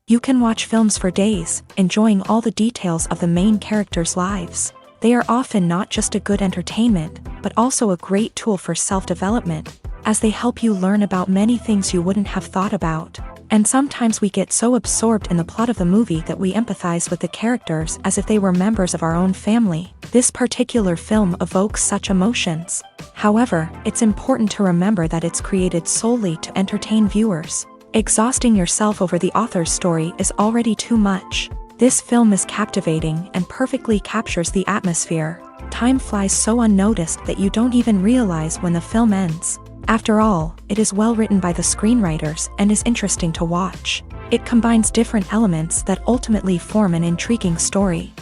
You can watch films for days, enjoying all the details of the main characters' lives. They are often not just a good entertainment, but also a great tool for self-development, as they help you learn about many things you wouldn't have thought about. And sometimes we get so absorbed in the plot of the movie that we empathize with the characters as if they were members of our own family. This particular film evokes such emotions. However, it's important to remember that it's created solely to entertain viewers. Exhausting yourself over the author's story is already too much. This film is captivating and perfectly captures the atmosphere. Time flies so unnoticed that you don't even realize when the film ends. After all, it is well written by the screenwriters and is interesting to watch. It combines different elements that ultimately form an intriguing story.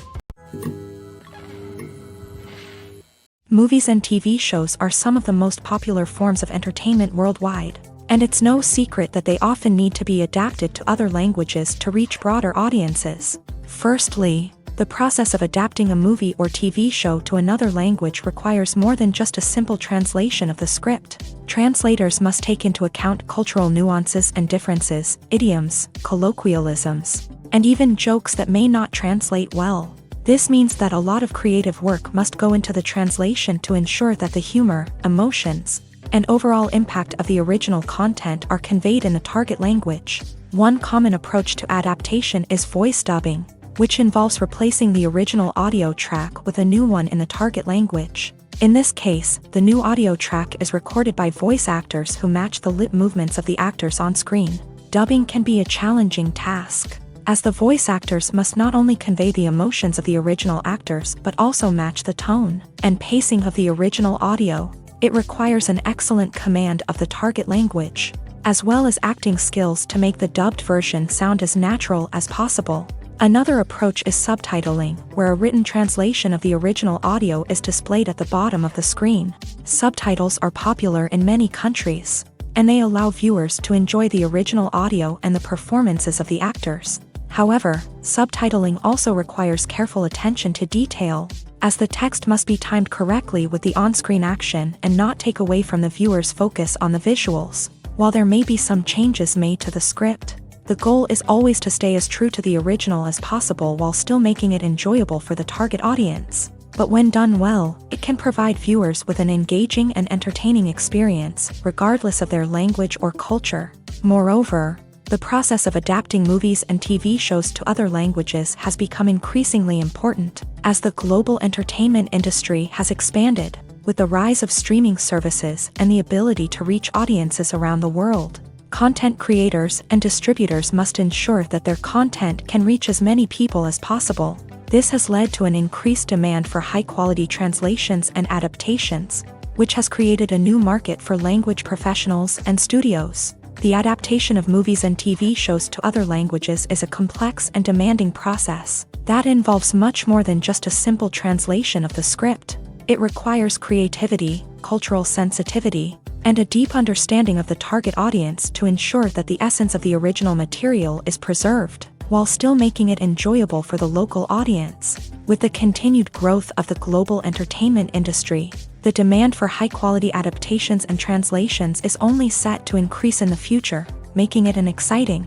Movies and TV shows are some of the most popular forms of entertainment worldwide. And it's no secret that they often need to be adapted to other languages to reach broader audiences. Firstly, the process of adapting a movie or TV show to another language requires more than just a simple translation of the script. Translators must take into account cultural nuances and differences, idioms, colloquialisms, and even jokes that may not translate well. This means that a lot of creative work must go into the translation to ensure that the humor, emotions, and overall impact of the original content are conveyed in the target language. One common approach to adaptation is voice dubbing, which involves replacing the original audio track with a new one in the target language. In this case, the new audio track is recorded by voice actors who match the lip movements of the actors on screen. Dubbing can be a challenging task, as the voice actors must not only convey the emotions of the original actors but also match the tone and pacing of the original audio. It requires an excellent command of the target language, as well as acting skills to make the dubbed version sound as natural as possible. Another approach is subtitling, where a written translation of the original audio is displayed at the bottom of the screen. Subtitles are popular in many countries, and they allow viewers to enjoy the original audio and the performances of the actors. However, subtitling also requires careful attention to detail, as the text must be timed correctly with the on-screen action and not take away from the viewer's focus on the visuals. While there may be some changes made to the script, the goal is always to stay as true to the original as possible while still making it enjoyable for the target audience. But when done well, it can provide viewers with an engaging and entertaining experience, regardless of their language or culture. Moreover, the process of adapting movies and TV shows to other languages has become increasingly important, as the global entertainment industry has expanded, with the rise of streaming services and the ability to reach audiences around the world. Content creators and distributors must ensure that their content can reach as many people as possible. This has led to an increased demand for high-quality translations and adaptations, which has created a new market for language professionals and studios. The adaptation of movies and TV shows to other languages is a complex and demanding process that involves much more than just a simple translation of the script. It requires creativity, cultural sensitivity, and a deep understanding of the target audience to ensure that the essence of the original material is preserved, while still making it enjoyable for the local audience. With the continued growth of the global entertainment industry, the demand for high-quality adaptations and translations is only set to increase in the future, making it an exciting.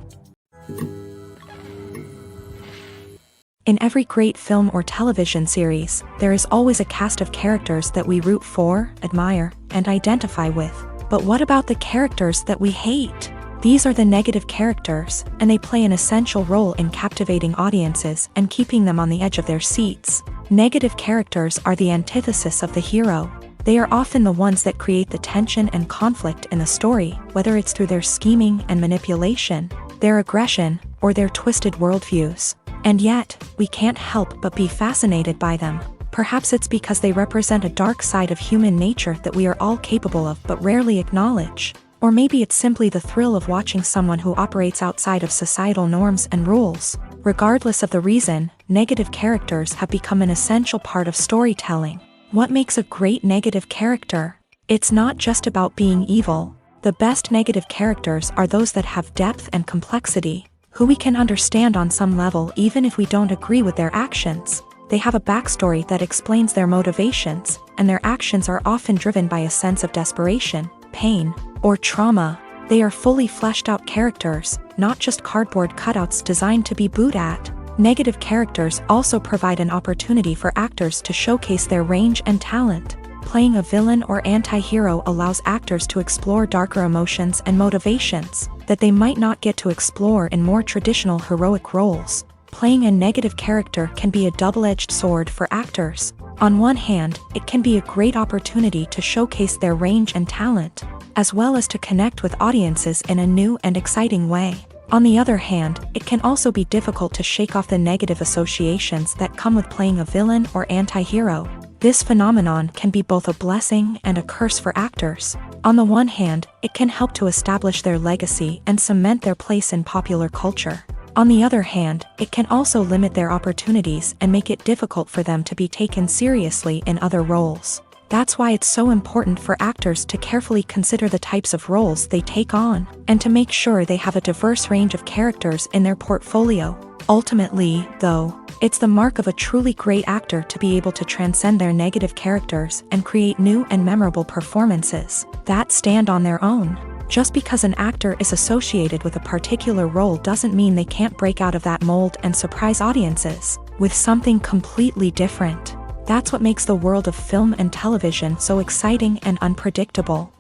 In every great film or television series, there is always a cast of characters that we root for, admire, and identify with. But what about the characters that we hate? These are the negative characters, and they play an essential role in captivating audiences and keeping them on the edge of their seats. Negative characters are the antithesis of the hero. They are often the ones that create the tension and conflict in the story, whether it's through their scheming and manipulation, their aggression, or their twisted worldviews. And yet, we can't help but be fascinated by them. Perhaps it's because they represent a dark side of human nature that we are all capable of but rarely acknowledge. Or maybe it's simply the thrill of watching someone who operates outside of societal norms and rules. Regardless of the reason, negative characters have become an essential part of storytelling. What makes a great negative character? It's not just about being evil. The best negative characters are those that have depth and complexity, who we can understand on some level even if we don't agree with their actions. They have a backstory that explains their motivations, and their actions are often driven by a sense of desperation, pain, or trauma. They are fully fleshed out characters, not just cardboard cutouts designed to be booed at. Negative characters also provide an opportunity for actors to showcase their range and talent. Playing a villain or anti-hero allows actors to explore darker emotions and motivations that they might not get to explore in more traditional heroic roles. Playing a negative character can be a double-edged sword for actors. On one hand, it can be a great opportunity to showcase their range and talent, as well as to connect with audiences in a new and exciting way. On the other hand, it can also be difficult to shake off the negative associations that come with playing a villain or anti-hero. This phenomenon can be both a blessing and a curse for actors. On the one hand, it can help to establish their legacy and cement their place in popular culture. On the other hand, it can also limit their opportunities and make it difficult for them to be taken seriously in other roles. That's why it's so important for actors to carefully consider the types of roles they take on, and to make sure they have a diverse range of characters in their portfolio. Ultimately, though, it's the mark of a truly great actor to be able to transcend their negative characters and create new and memorable performances that stand on their own. Just because an actor is associated with a particular role doesn't mean they can't break out of that mold and surprise audiences with something completely different. That's what makes the world of film and television so exciting and unpredictable.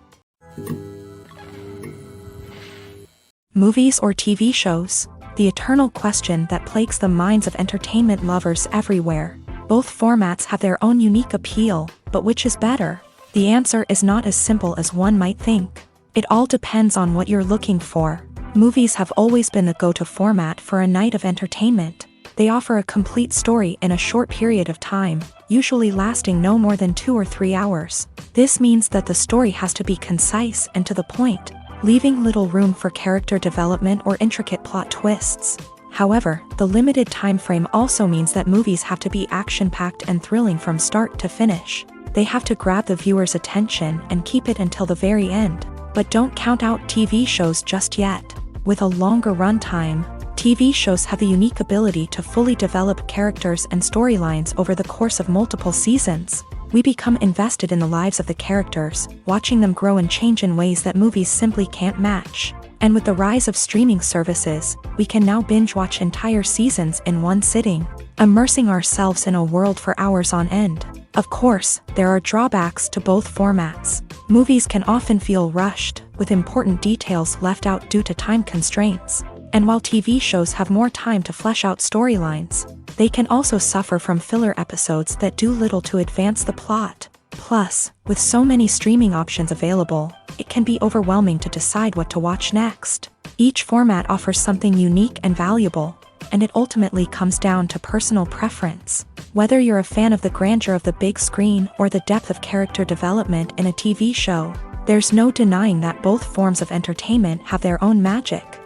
Movies or TV shows? The eternal question that plagues the minds of entertainment lovers everywhere. Both formats have their own unique appeal, but which is better? The answer is not as simple as one might think. It all depends on what you're looking for. Movies have always been the go-to format for a night of entertainment. They offer a complete story in a short period of time, usually lasting no more than 2 or 3 hours. This means that the story has to be concise and to the point, leaving little room for character development or intricate plot twists. However, the limited time frame also means that movies have to be action-packed and thrilling from start to finish. They have to grab the viewer's attention and keep it until the very end. But don't count out TV shows just yet. With a longer runtime, TV shows have the unique ability to fully develop characters and storylines over the course of multiple seasons. We become invested in the lives of the characters, watching them grow and change in ways that movies simply can't match. And with the rise of streaming services, we can now binge-watch entire seasons in one sitting, immersing ourselves in a world for hours on end. Of course, there are drawbacks to both formats. Movies can often feel rushed, with important details left out due to time constraints. And while TV shows have more time to flesh out storylines, they can also suffer from filler episodes that do little to advance the plot. Plus, with so many streaming options available, it can be overwhelming to decide what to watch next. Each format offers something unique and valuable, and it ultimately comes down to personal preference. Whether you're a fan of the grandeur of the big screen or the depth of character development in a TV show, there's no denying that both forms of entertainment have their own magic.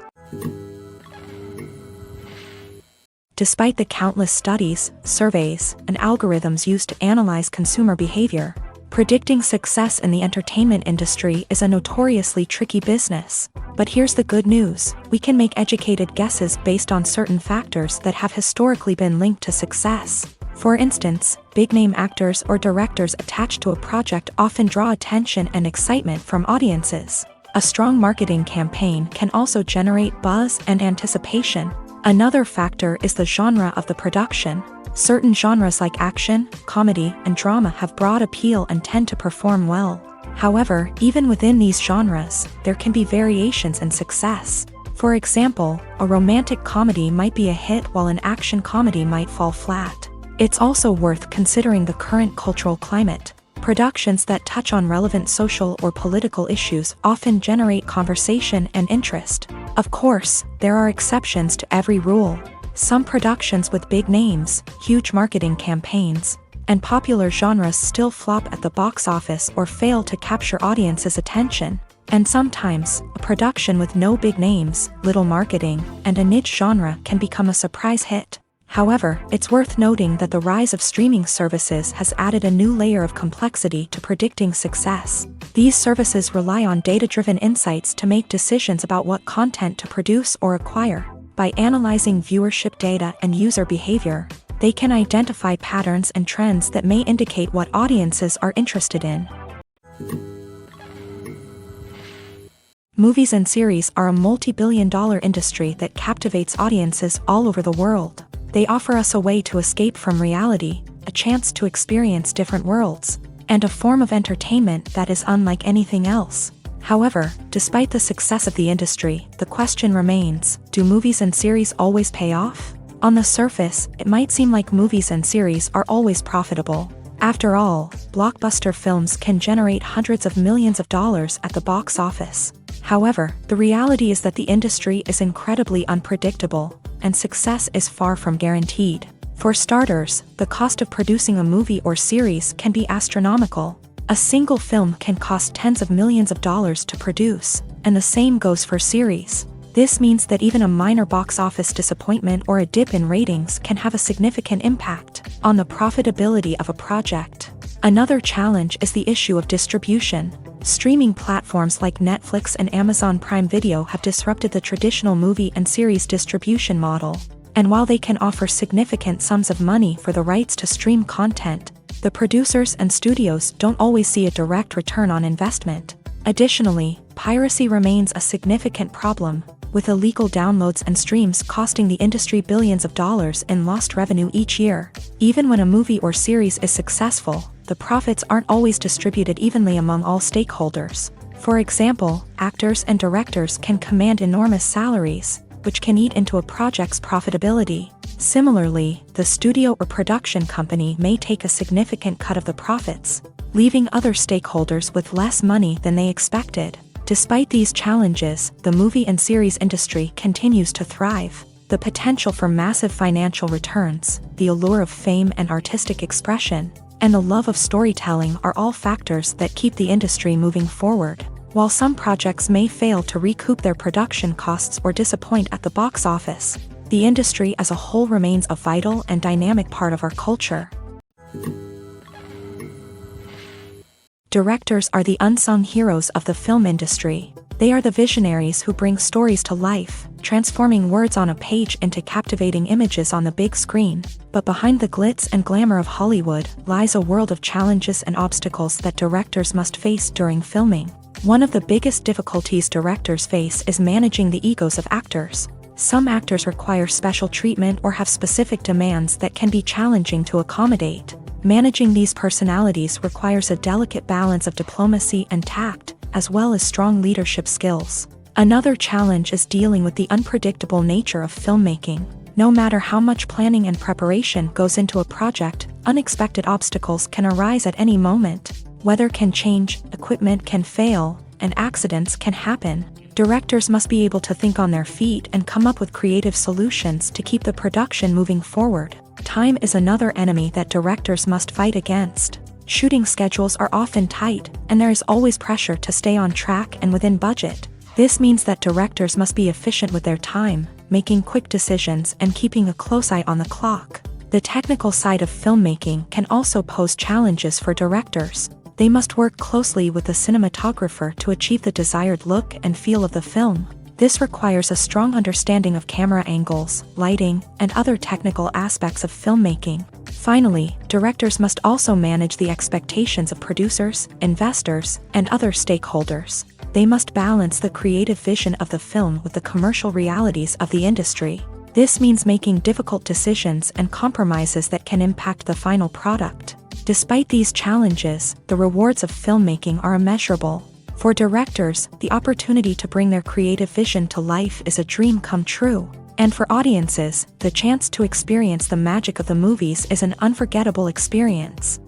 Despite the countless studies, surveys, and algorithms used to analyze consumer behavior, predicting success in the entertainment industry is a notoriously tricky business. But here's the good news: we can make educated guesses based on certain factors that have historically been linked to success. For instance, big-name actors or directors attached to a project often draw attention and excitement from audiences. A strong marketing campaign can also generate buzz and anticipation. Another factor is the genre of the production. Certain genres like action, comedy, and drama have broad appeal and tend to perform well. However, even within these genres, there can be variations in success. For example, a romantic comedy might be a hit while an action comedy might fall flat. It's also worth considering the current cultural climate. Productions that touch on relevant social or political issues often generate conversation and interest. Of course, there are exceptions to every rule. Some productions with big names, huge marketing campaigns, and popular genres still flop at the box office or fail to capture audiences' attention. And sometimes, a production with no big names, little marketing, and a niche genre can become a surprise hit. However, it's worth noting that the rise of streaming services has added a new layer of complexity to predicting success. These services rely on data-driven insights to make decisions about what content to produce or acquire. By analyzing viewership data and user behavior, they can identify patterns and trends that may indicate what audiences are interested in. Movies and series are a multi-billion-dollar industry that captivates audiences all over the world. They offer us a way to escape from reality, a chance to experience different worlds, and a form of entertainment that is unlike anything else. However, despite the success of the industry, the question remains, do movies and series always pay off? On the surface, it might seem like movies and series are always profitable. After all, blockbuster films can generate hundreds of millions of dollars at the box office. However, the reality is that the industry is incredibly unpredictable, and success is far from guaranteed. For starters, the cost of producing a movie or series can be astronomical. A single film can cost tens of millions of dollars to produce, and the same goes for series. This means that even a minor box office disappointment or a dip in ratings can have a significant impact on the profitability of a project. Another challenge is the issue of distribution. Streaming platforms like Netflix and Amazon Prime Video have disrupted the traditional movie and series distribution model. And while they can offer significant sums of money for the rights to stream content, the producers and studios don't always see a direct return on investment. Additionally, piracy remains a significant problem, with illegal downloads and streams costing the industry billions of dollars in lost revenue each year. Even when a movie or series is successful, the profits aren't always distributed evenly among all stakeholders. For example, actors and directors can command enormous salaries, which can eat into a project's profitability. Similarly, the studio or production company may take a significant cut of the profits, leaving other stakeholders with less money than they expected. Despite these challenges, the movie and series industry continues to thrive. The potential for massive financial returns, the allure of fame and artistic expression, and the love of storytelling are all factors that keep the industry moving forward. While some projects may fail to recoup their production costs or disappoint at the box office, the industry as a whole remains a vital and dynamic part of our culture. Directors are the unsung heroes of the film industry. They are the visionaries who bring stories to life, transforming words on a page into captivating images on the big screen. But behind the glitz and glamour of Hollywood lies a world of challenges and obstacles that directors must face during filming. One of the biggest difficulties directors face is managing the egos of actors. Some actors require special treatment or have specific demands that can be challenging to accommodate. Managing these personalities requires a delicate balance of diplomacy and tact, as well as strong leadership skills. Another challenge is dealing with the unpredictable nature of filmmaking. No matter how much planning and preparation goes into a project, unexpected obstacles can arise at any moment. Weather can change, equipment can fail, and accidents can happen. Directors must be able to think on their feet and come up with creative solutions to keep the production moving forward. Time is another enemy that directors must fight against. Shooting schedules are often tight, and there is always pressure to stay on track and within budget. This means that directors must be efficient with their time, making quick decisions and keeping a close eye on the clock. The technical side of filmmaking can also pose challenges for directors. They must work closely with the cinematographer to achieve the desired look and feel of the film. This requires a strong understanding of camera angles, lighting, and other technical aspects of filmmaking. Finally, directors must also manage the expectations of producers, investors, and other stakeholders. They must balance the creative vision of the film with the commercial realities of the industry. This means making difficult decisions and compromises that can impact the final product. Despite these challenges, the rewards of filmmaking are immeasurable. For directors, the opportunity to bring their creative vision to life is a dream come true. And for audiences, the chance to experience the magic of the movies is an unforgettable experience.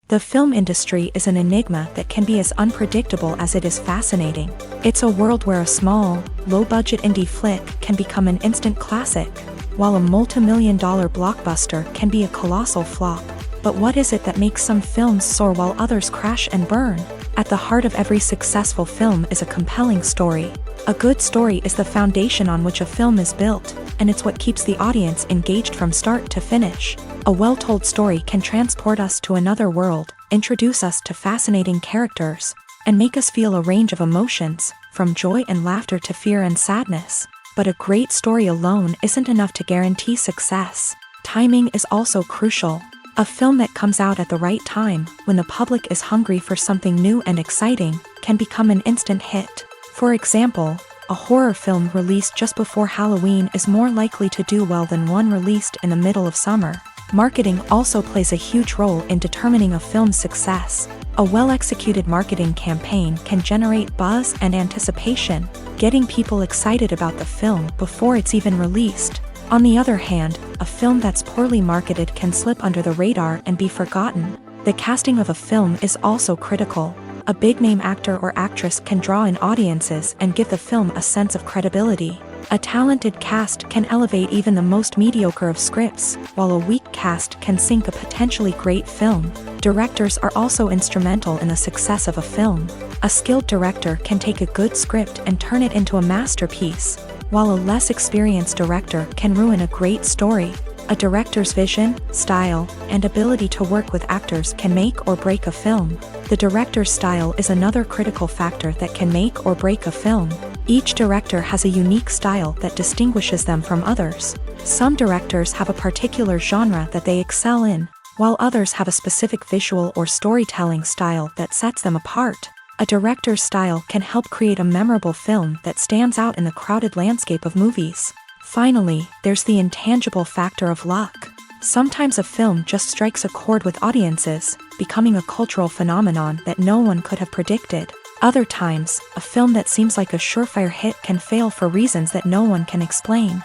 The film industry is an enigma that can be as unpredictable as it is fascinating. It's a world where a small, low-budget indie flick can become an instant classic, while a multi-million-dollar blockbuster can be a colossal flop. But what is it that makes some films soar while others crash and burn? At the heart of every successful film is a compelling story. A good story is the foundation on which a film is built, and it's what keeps the audience engaged from start to finish. A well-told story can transport us to another world, introduce us to fascinating characters, and make us feel a range of emotions, from joy and laughter to fear and sadness. But a great story alone isn't enough to guarantee success. Timing is also crucial. A film that comes out at the right time, when the public is hungry for something new and exciting, can become an instant hit. For example, a horror film released just before Halloween is more likely to do well than one released in the middle of summer. Marketing also plays a huge role in determining a film's success. A well-executed marketing campaign can generate buzz and anticipation, getting people excited about the film before it's even released. On the other hand, a film that's poorly marketed can slip under the radar and be forgotten. The casting of a film is also critical. A big-name actor or actress can draw in audiences and give the film a sense of credibility. A talented cast can elevate even the most mediocre of scripts, while a weak cast can sink a potentially great film. Directors are also instrumental in the success of a film. A skilled director can take a good script and turn it into a masterpiece, while a less experienced director can ruin a great story. A director's vision, style, and ability to work with actors can make or break a film. The director's style is another critical factor that can make or break a film. Each director has a unique style that distinguishes them from others. Some directors have a particular genre that they excel in, while others have a specific visual or storytelling style that sets them apart. A director's style can help create a memorable film that stands out in the crowded landscape of movies. Finally, there's the intangible factor of luck. Sometimes a film just strikes a chord with audiences, becoming a cultural phenomenon that no one could have predicted. Other times, a film that seems like a surefire hit can fail for reasons that no one can explain.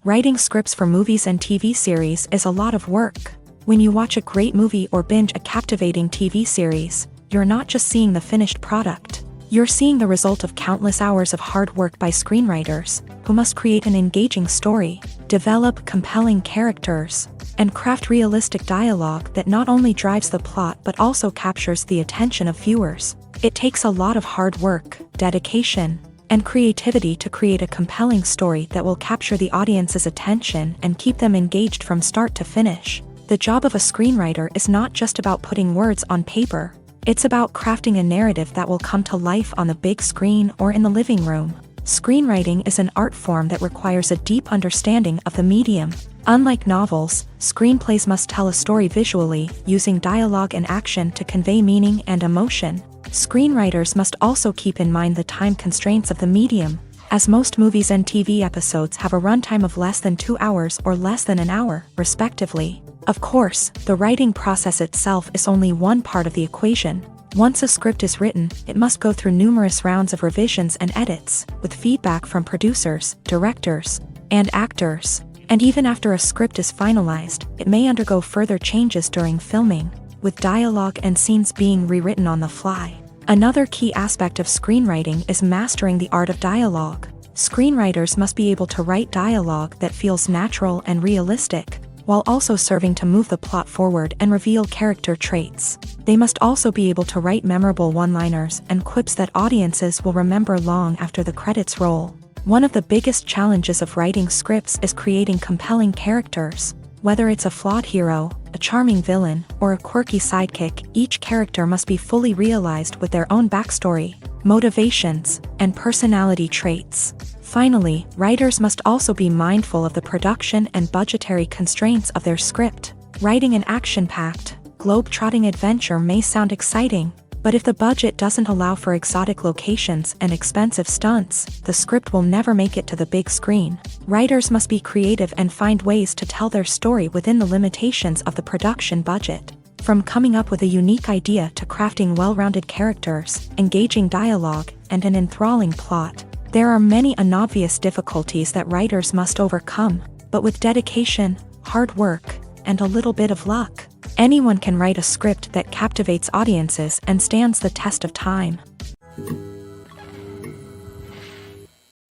Writing scripts for movies and TV series is a lot of work. When you watch a great movie or binge a captivating TV series, you're not just seeing the finished product. You're seeing the result of countless hours of hard work by screenwriters, who must create an engaging story, develop compelling characters, and craft realistic dialogue that not only drives the plot but also captures the attention of viewers. It takes a lot of hard work, dedication, and creativity to create a compelling story that will capture the audience's attention and keep them engaged from start to finish. The job of a screenwriter is not just about putting words on paper. It's about crafting a narrative that will come to life on the big screen or in the living room. Screenwriting is an art form that requires a deep understanding of the medium. Unlike novels, screenplays must tell a story visually, using dialogue and action to convey meaning and emotion. Screenwriters must also keep in mind the time constraints of the medium, as most movies and TV episodes have a runtime of less than 2 hours or less than an hour, respectively. Of course, the writing process itself is only one part of the equation. Once a script is written, it must go through numerous rounds of revisions and edits, with feedback from producers, directors, and actors. And even after a script is finalized, it may undergo further changes during filming, with dialogue and scenes being rewritten on the fly. Another key aspect of screenwriting is mastering the art of dialogue. Screenwriters must be able to write dialogue that feels natural and realistic, while also serving to move the plot forward and reveal character traits. They must also be able to write memorable one-liners and quips that audiences will remember long after the credits roll. One of the biggest challenges of writing scripts is creating compelling characters. Whether it's a flawed hero, a charming villain, or a quirky sidekick, each character must be fully realized with their own backstory, motivations, and personality traits. Finally, writers must also be mindful of the production and budgetary constraints of their script. Writing an action-packed, globe-trotting adventure may sound exciting, But if the budget doesn't allow for exotic locations and expensive stunts, the script will never make it to the big screen. Writers must be creative and find ways to tell their story within the limitations of the production budget. From coming up with a unique idea to crafting well-rounded characters, engaging dialogue, and an enthralling plot, there are many unobvious difficulties that writers must overcome, but with dedication, hard work, and a little bit of luck, anyone can write a script that captivates audiences and stands the test of time.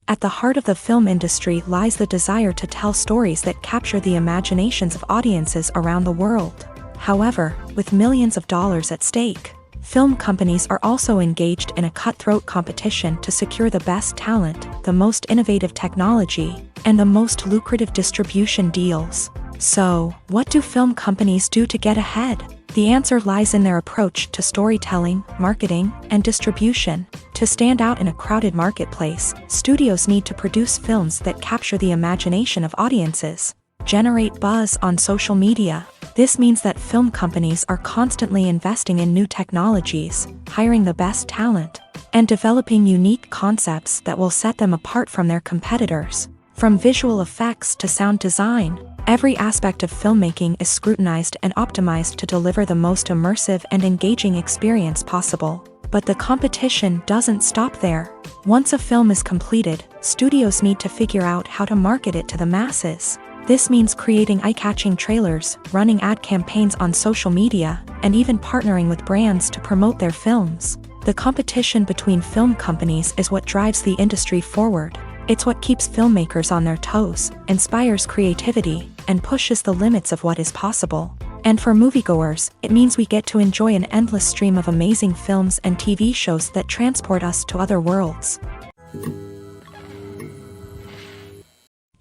At the heart of the film industry lies the desire to tell stories that capture the imaginations of audiences around the world. However, with millions of dollars at stake, film companies are also engaged in a cutthroat competition to secure the best talent, the most innovative technology, and the most lucrative distribution deals. So, what do film companies do to get ahead? The answer lies in their approach to storytelling, marketing, and distribution. To stand out in a crowded marketplace, studios need to produce films that capture the imagination of audiences, generate buzz on social media. This means that film companies are constantly investing in new technologies, hiring the best talent, and developing unique concepts that will set them apart from their competitors. From visual effects to sound design, every aspect of filmmaking is scrutinized and optimized to deliver the most immersive and engaging experience possible. But the competition doesn't stop there. Once a film is completed, studios need to figure out how to market it to the masses. This means creating eye-catching trailers, running ad campaigns on social media, and even partnering with brands to promote their films. The competition between film companies is what drives the industry forward. It's what keeps filmmakers on their toes, inspires creativity, and pushes the limits of what is possible. And for moviegoers, it means we get to enjoy an endless stream of amazing films and TV shows that transport us to other worlds.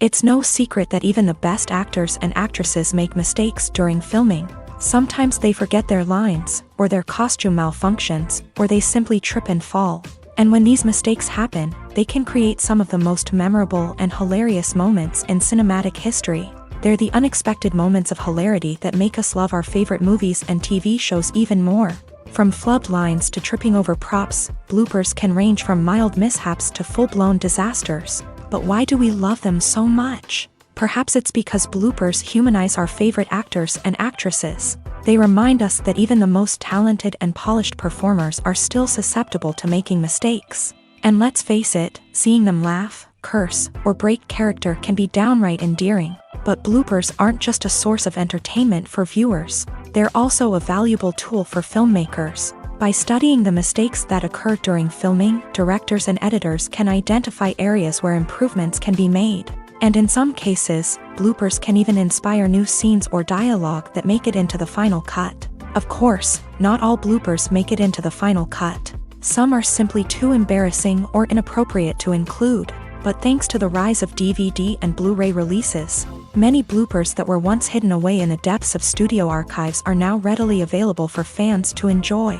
It's no secret that even the best actors and actresses make mistakes during filming. Sometimes they forget their lines, or their costume malfunctions, or they simply trip and fall. And when these mistakes happen, they can create some of the most memorable and hilarious moments in cinematic history. They're the unexpected moments of hilarity that make us love our favorite movies and TV shows even more. From flubbed lines to tripping over props, bloopers can range from mild mishaps to full-blown disasters. But why do we love them so much? Perhaps it's because bloopers humanize our favorite actors and actresses. They remind us that even the most talented and polished performers are still susceptible to making mistakes. And let's face it, seeing them laugh, curse, or break character can be downright endearing. But bloopers aren't just a source of entertainment for viewers. They're also a valuable tool for filmmakers. By studying the mistakes that occur during filming, directors and editors can identify areas where improvements can be made. And in some cases, bloopers can even inspire new scenes or dialogue that make it into the final cut. Of course, not all bloopers make it into the final cut. Some are simply too embarrassing or inappropriate to include. But thanks to the rise of DVD and Blu-ray releases, many bloopers that were once hidden away in the depths of studio archives are now readily available for fans to enjoy.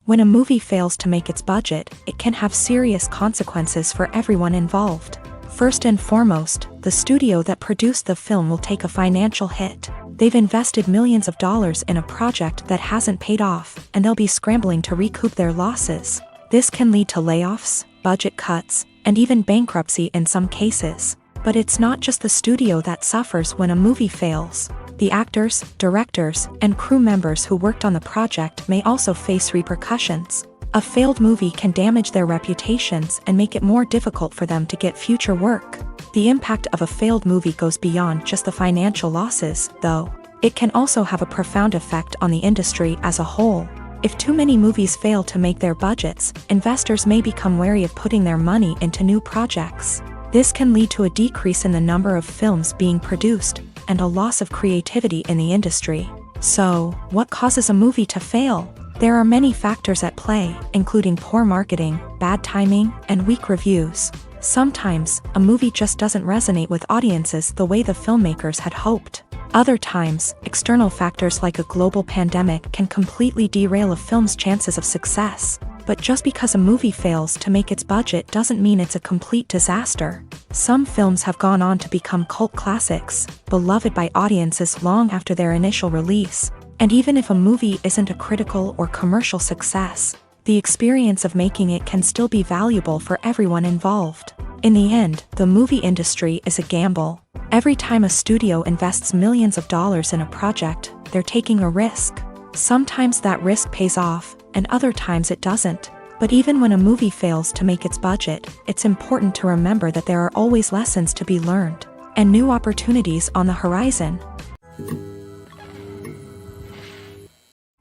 When a movie fails to make its budget, it can have serious consequences for everyone involved. First and foremost, the studio that produced the film will take a financial hit. They've invested millions of dollars in a project that hasn't paid off, and they'll be scrambling to recoup their losses. This can lead to layoffs, budget cuts, and even bankruptcy in some cases. But it's not just the studio that suffers when a movie fails. The actors, directors, and crew members who worked on the project may also face repercussions. A failed movie can damage their reputations and make it more difficult for them to get future work. The impact of a failed movie goes beyond just the financial losses, though. It can also have a profound effect on the industry as a whole. If too many movies fail to make their budgets, investors may become wary of putting their money into new projects. This can lead to a decrease in the number of films being produced, and a loss of creativity in the industry. So, what causes a movie to fail? There are many factors at play, including poor marketing, bad timing, and weak reviews. Sometimes, a movie just doesn't resonate with audiences the way the filmmakers had hoped. Other times, external factors like a global pandemic can completely derail a film's chances of success. But just because a movie fails to make its budget doesn't mean it's a complete disaster. Some films have gone on to become cult classics, beloved by audiences long after their initial release. And even if a movie isn't a critical or commercial success, the experience of making it can still be valuable for everyone involved. In the end, the movie industry is a gamble. Every time a studio invests millions of dollars in a project, they're taking a risk. Sometimes that risk pays off, and other times it doesn't. But even when a movie fails to make its budget, it's important to remember that there are always lessons to be learned, and new opportunities on the horizon.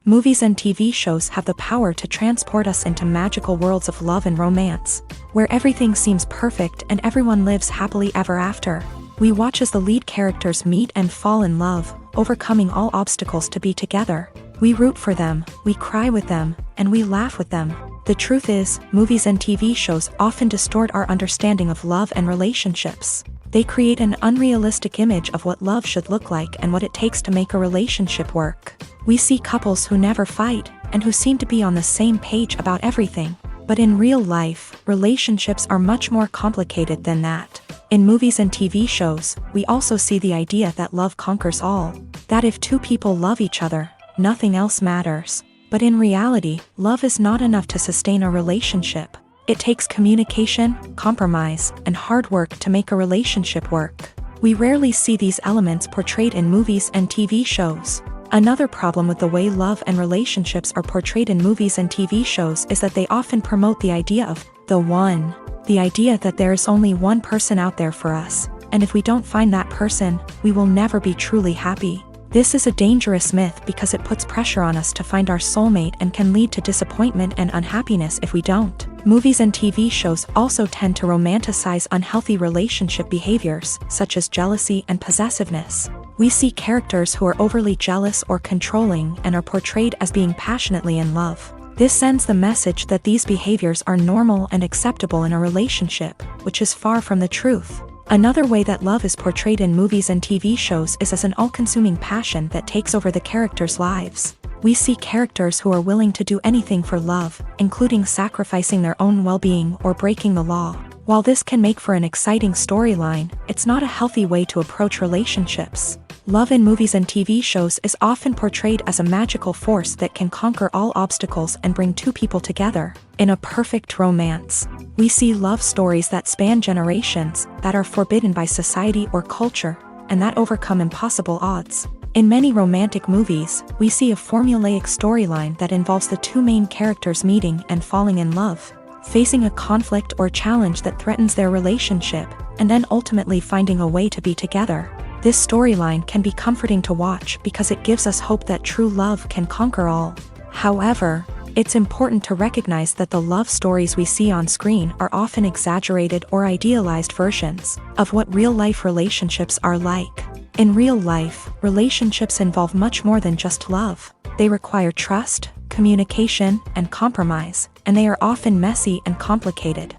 Movies and TV shows have the power to transport us into magical worlds of love and romance, where everything seems perfect and everyone lives happily ever after. We watch as the lead characters meet and fall in love, overcoming all obstacles to be together. We root for them, we cry with them, and we laugh with them. The truth is, movies and TV shows often distort our understanding of love and relationships. They create an unrealistic image of what love should look like and what it takes to make a relationship work. We see couples who never fight, and who seem to be on the same page about everything. But in real life, relationships are much more complicated than that. In movies and TV shows, we also see the idea that love conquers all. That if two people love each other, nothing else matters. But in reality, love is not enough to sustain a relationship. It takes communication, compromise, and hard work to make a relationship work. We rarely see these elements portrayed in movies and TV shows. Another problem with the way love and relationships are portrayed in movies and TV shows is that they often promote the idea of the one. The idea that there is only one person out there for us, and if we don't find that person, we will never be truly happy. This is a dangerous myth because it puts pressure on us to find our soulmate and can lead to disappointment and unhappiness if we don't. Movies and TV shows also tend to romanticize unhealthy relationship behaviors, such as jealousy and possessiveness. We see characters who are overly jealous or controlling and are portrayed as being passionately in love. This sends the message that these behaviors are normal and acceptable in a relationship, which is far from the truth. Another way that love is portrayed in movies and TV shows is as an all-consuming passion that takes over the characters' lives. We see characters who are willing to do anything for love, including sacrificing their own well-being or breaking the law. While this can make for an exciting storyline, it's not a healthy way to approach relationships. Love in movies and TV shows is often portrayed as a magical force that can conquer all obstacles and bring two people together. In a perfect romance, we see love stories that span generations, that are forbidden by society or culture, and that overcome impossible odds. In many romantic movies, we see a formulaic storyline that involves the two main characters meeting and falling in love, facing a conflict or challenge that threatens their relationship, and then ultimately finding a way to be together. This storyline can be comforting to watch because it gives us hope that true love can conquer all. However, it's important to recognize that the love stories we see on screen are often exaggerated or idealized versions of what real-life relationships are like. In real life, relationships involve much more than just love. They require trust, communication, and compromise, and they are often messy and complicated.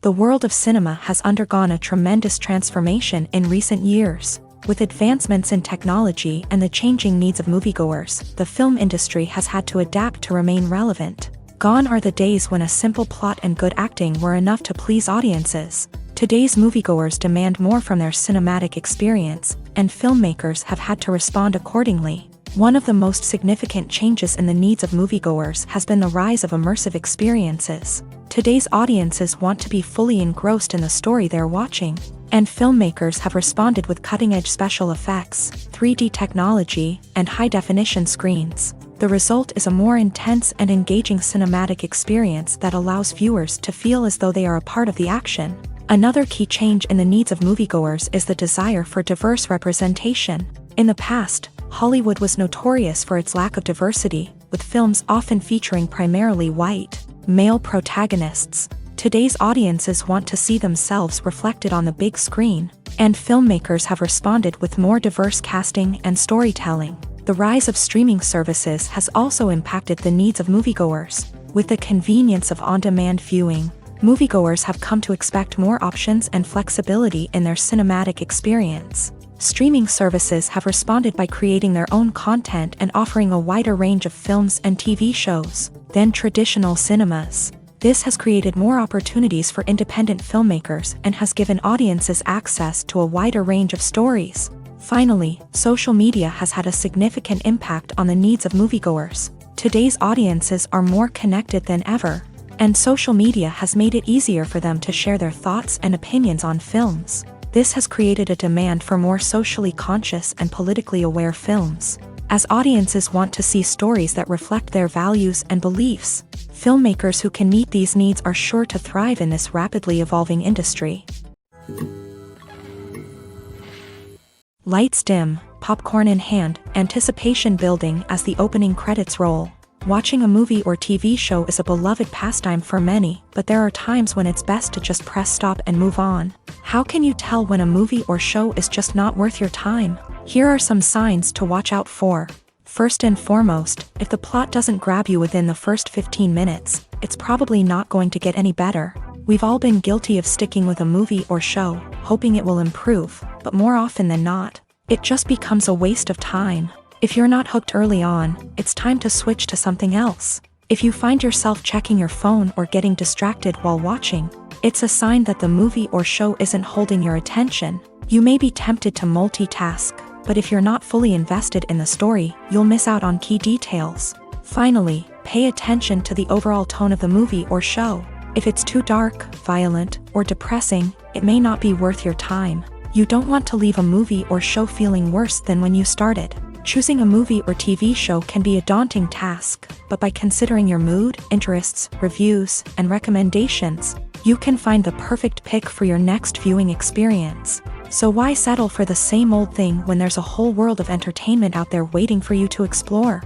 The world of cinema has undergone a tremendous transformation in recent years. With advancements in technology and the changing needs of moviegoers, the film industry has had to adapt to remain relevant. Gone are the days when a simple plot and good acting were enough to please audiences. Today's moviegoers demand more from their cinematic experience, and filmmakers have had to respond accordingly. One of the most significant changes in the needs of moviegoers has been the rise of immersive experiences. Today's audiences want to be fully engrossed in the story they're watching, and filmmakers have responded with cutting-edge special effects, 3D technology, and high-definition screens. The result is a more intense and engaging cinematic experience that allows viewers to feel as though they are a part of the action. Another key change in the needs of moviegoers is the desire for diverse representation. In the past, Hollywood was notorious for its lack of diversity, with films often featuring primarily white, male protagonists. Today's audiences want to see themselves reflected on the big screen, and filmmakers have responded with more diverse casting and storytelling. The rise of streaming services has also impacted the needs of moviegoers. With the convenience of on-demand viewing, moviegoers have come to expect more options and flexibility in their cinematic experience. Streaming services have responded by creating their own content and offering a wider range of films and TV shows than traditional cinemas. This has created more opportunities for independent filmmakers and has given audiences access to a wider range of stories. Finally, social media has had a significant impact on the needs of moviegoers. Today's audiences are more connected than ever, and social media has made it easier for them to share their thoughts and opinions on films. This has created a demand for more socially conscious and politically aware films, as audiences want to see stories that reflect their values and beliefs. Filmmakers who can meet these needs are sure to thrive in this rapidly evolving industry. Lights dim, popcorn in hand, anticipation building as the opening credits roll. Watching a movie or TV show is a beloved pastime for many, but there are times when it's best to just press stop and move on. How can you tell when a movie or show is just not worth your time? Here are some signs to watch out for. First and foremost, if the plot doesn't grab you within the first 15 minutes, it's probably not going to get any better. We've all been guilty of sticking with a movie or show, hoping it will improve, but more often than not, it just becomes a waste of time. If you're not hooked early on, it's time to switch to something else. If you find yourself checking your phone or getting distracted while watching, it's a sign that the movie or show isn't holding your attention. You may be tempted to multitask, but if you're not fully invested in the story, you'll miss out on key details. Finally, pay attention to the overall tone of the movie or show. If it's too dark, violent, or depressing, it may not be worth your time. You don't want to leave a movie or show feeling worse than when you started. Choosing a movie or TV show can be a daunting task, but by considering your mood, interests, reviews, and recommendations, you can find the perfect pick for your next viewing experience. So why settle for the same old thing when there's a whole world of entertainment out there waiting for you to explore?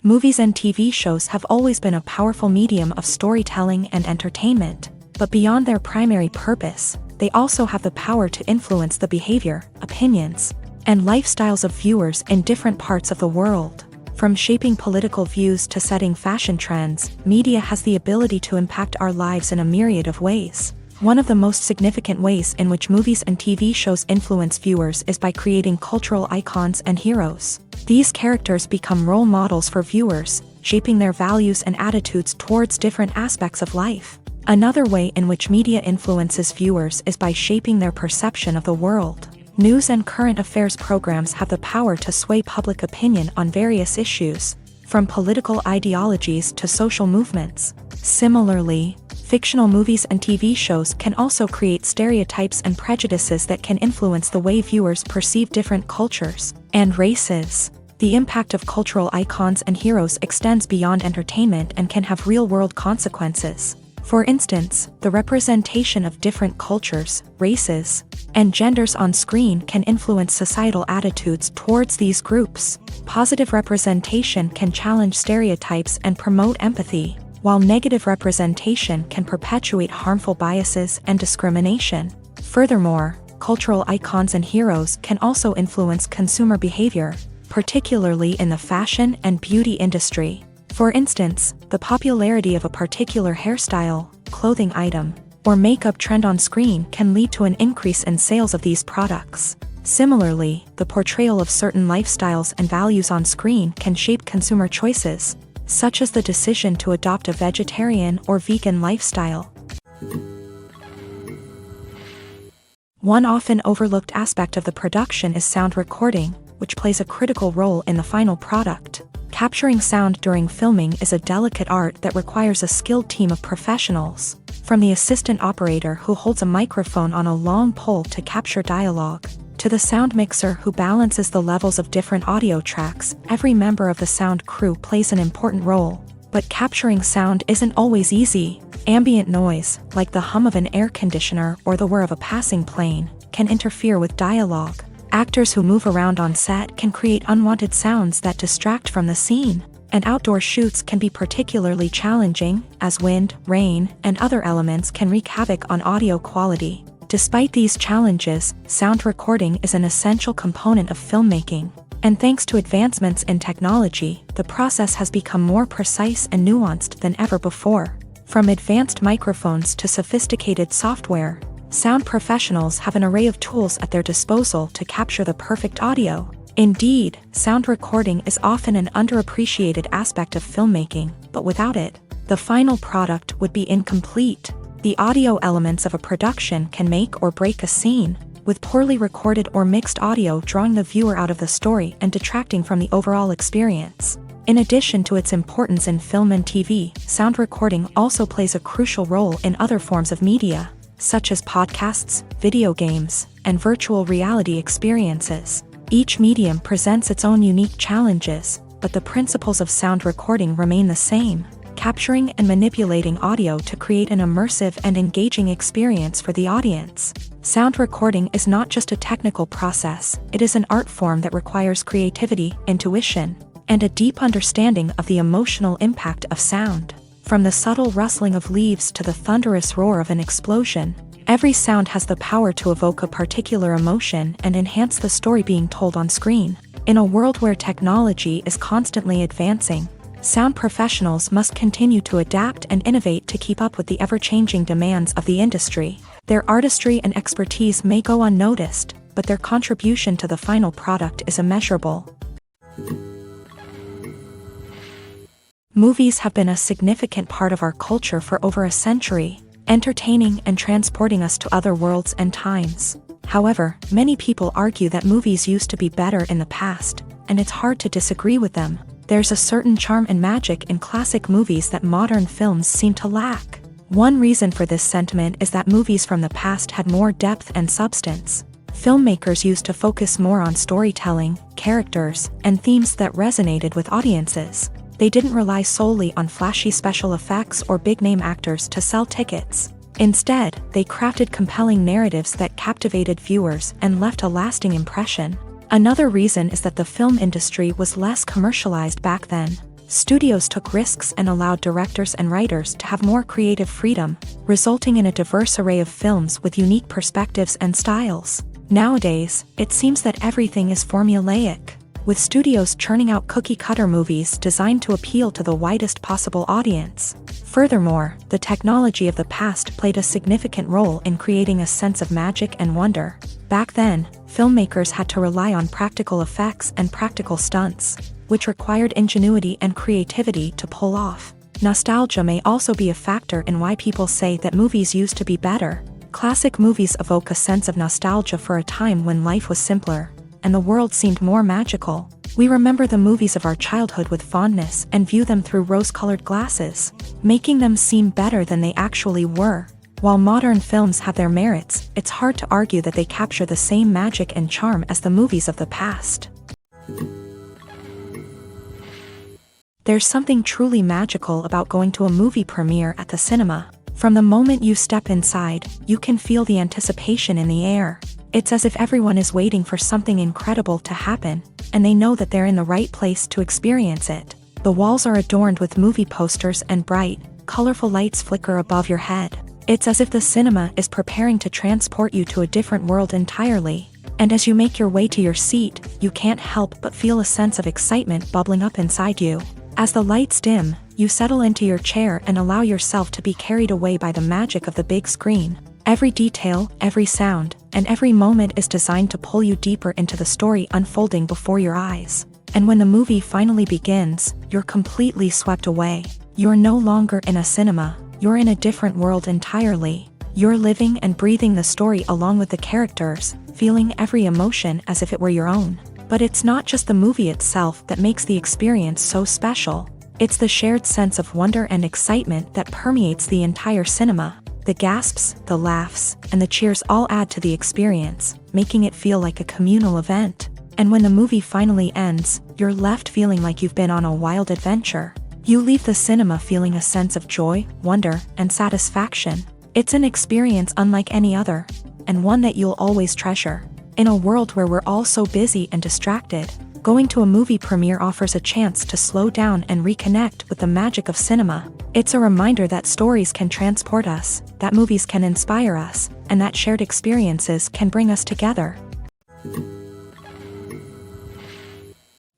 Movies and TV shows have always been a powerful medium of storytelling and entertainment, but beyond their primary purpose, they also have the power to influence the behavior, opinions, and lifestyles of viewers in different parts of the world. From shaping political views to setting fashion trends, media has the ability to impact our lives in a myriad of ways. One of the most significant ways in which movies and TV shows influence viewers is by creating cultural icons and heroes. These characters become role models for viewers, shaping their values and attitudes towards different aspects of life. Another way in which media influences viewers is by shaping their perception of the world. News and current affairs programs have the power to sway public opinion on various issues, from political ideologies to social movements. Similarly, fictional movies and TV shows can also create stereotypes and prejudices that can influence the way viewers perceive different cultures and races. The impact of cultural icons and heroes extends beyond entertainment and can have real-world consequences. For instance, the representation of different cultures, races, and genders on screen can influence societal attitudes towards these groups. Positive representation can challenge stereotypes and promote empathy, while negative representation can perpetuate harmful biases and discrimination. Furthermore, cultural icons and heroes can also influence consumer behavior, particularly in the fashion and beauty industry. For instance, the popularity of a particular hairstyle, clothing item, or makeup trend on screen can lead to an increase in sales of these products. Similarly, the portrayal of certain lifestyles and values on screen can shape consumer choices, such as the decision to adopt a vegetarian or vegan lifestyle. One often overlooked aspect of the production is sound recording, which plays a critical role in the final product. Capturing sound during filming is a delicate art that requires a skilled team of professionals, from the assistant operator who holds a microphone on a long pole to capture dialogue, to the sound mixer who balances the levels of different audio tracks. Every member of the sound crew plays an important role. But capturing sound isn't always easy. Ambient noise, like the hum of an air conditioner or the whir of a passing plane, can interfere with dialogue. Actors who move around on set can create unwanted sounds that distract from the scene, and outdoor shoots can be particularly challenging, as wind, rain, and other elements can wreak havoc on audio quality. Despite these challenges, sound recording is an essential component of filmmaking, and thanks to advancements in technology, the process has become more precise and nuanced than ever before. From advanced microphones to sophisticated software, sound professionals have an array of tools at their disposal to capture the perfect audio. Indeed, sound recording is often an underappreciated aspect of filmmaking, but without it, the final product would be incomplete. The audio elements of a production can make or break a scene, with poorly recorded or mixed audio drawing the viewer out of the story and detracting from the overall experience. In addition to its importance in film and TV, sound recording also plays a crucial role in other forms of media, such as podcasts, video games, and virtual reality experiences. Each medium presents its own unique challenges, but the principles of sound recording remain the same, capturing and manipulating audio to create an immersive and engaging experience for the audience. Sound recording is not just a technical process, it is an art form that requires creativity, intuition, and a deep understanding of the emotional impact of sound. From the subtle rustling of leaves to the thunderous roar of an explosion, every sound has the power to evoke a particular emotion and enhance the story being told on screen. In a world where technology is constantly advancing, sound professionals must continue to adapt and innovate to keep up with the ever-changing demands of the industry. Their artistry and expertise may go unnoticed, but their contribution to the final product is immeasurable. Movies have been a significant part of our culture for over a century, entertaining and transporting us to other worlds and times. However, many people argue that movies used to be better in the past, and it's hard to disagree with them. There's a certain charm and magic in classic movies that modern films seem to lack. One reason for this sentiment is that movies from the past had more depth and substance. Filmmakers used to focus more on storytelling, characters, and themes that resonated with audiences. They didn't rely solely on flashy special effects or big-name actors to sell tickets. Instead, they crafted compelling narratives that captivated viewers and left a lasting impression. Another reason is that the film industry was less commercialized back then. Studios took risks and allowed directors and writers to have more creative freedom, resulting in a diverse array of films with unique perspectives and styles. Nowadays, it seems that everything is formulaic, with studios churning out cookie-cutter movies designed to appeal to the widest possible audience. Furthermore, the technology of the past played a significant role in creating a sense of magic and wonder. Back then, filmmakers had to rely on practical effects and practical stunts, which required ingenuity and creativity to pull off. Nostalgia may also be a factor in why people say that movies used to be better. Classic movies evoke a sense of nostalgia for a time when life was simpler, and the world seemed more magical. We remember the movies of our childhood with fondness and view them through rose-colored glasses, making them seem better than they actually were. While modern films have their merits, it's hard to argue that they capture the same magic and charm as the movies of the past. There's something truly magical about going to a movie premiere at the cinema. From the moment you step inside, you can feel the anticipation in the air. It's as if everyone is waiting for something incredible to happen, and they know that they're in the right place to experience it. The walls are adorned with movie posters and bright, colorful lights flicker above your head. It's as if the cinema is preparing to transport you to a different world entirely. And as you make your way to your seat, you can't help but feel a sense of excitement bubbling up inside you. As the lights dim, you settle into your chair and allow yourself to be carried away by the magic of the big screen. Every detail, every sound, and every moment is designed to pull you deeper into the story unfolding before your eyes. And when the movie finally begins, you're completely swept away. You're no longer in a cinema, you're in a different world entirely. You're living and breathing the story along with the characters, feeling every emotion as if it were your own. But it's not just the movie itself that makes the experience so special. It's the shared sense of wonder and excitement that permeates the entire cinema. The gasps, the laughs, and the cheers all add to the experience, making it feel like a communal event. And when the movie finally ends, you're left feeling like you've been on a wild adventure. You leave the cinema feeling a sense of joy, wonder, and satisfaction. It's an experience unlike any other, and one that you'll always treasure. In a world where we're all so busy and distracted, going to a movie premiere offers a chance to slow down and reconnect with the magic of cinema. It's a reminder that stories can transport us, that movies can inspire us, and that shared experiences can bring us together.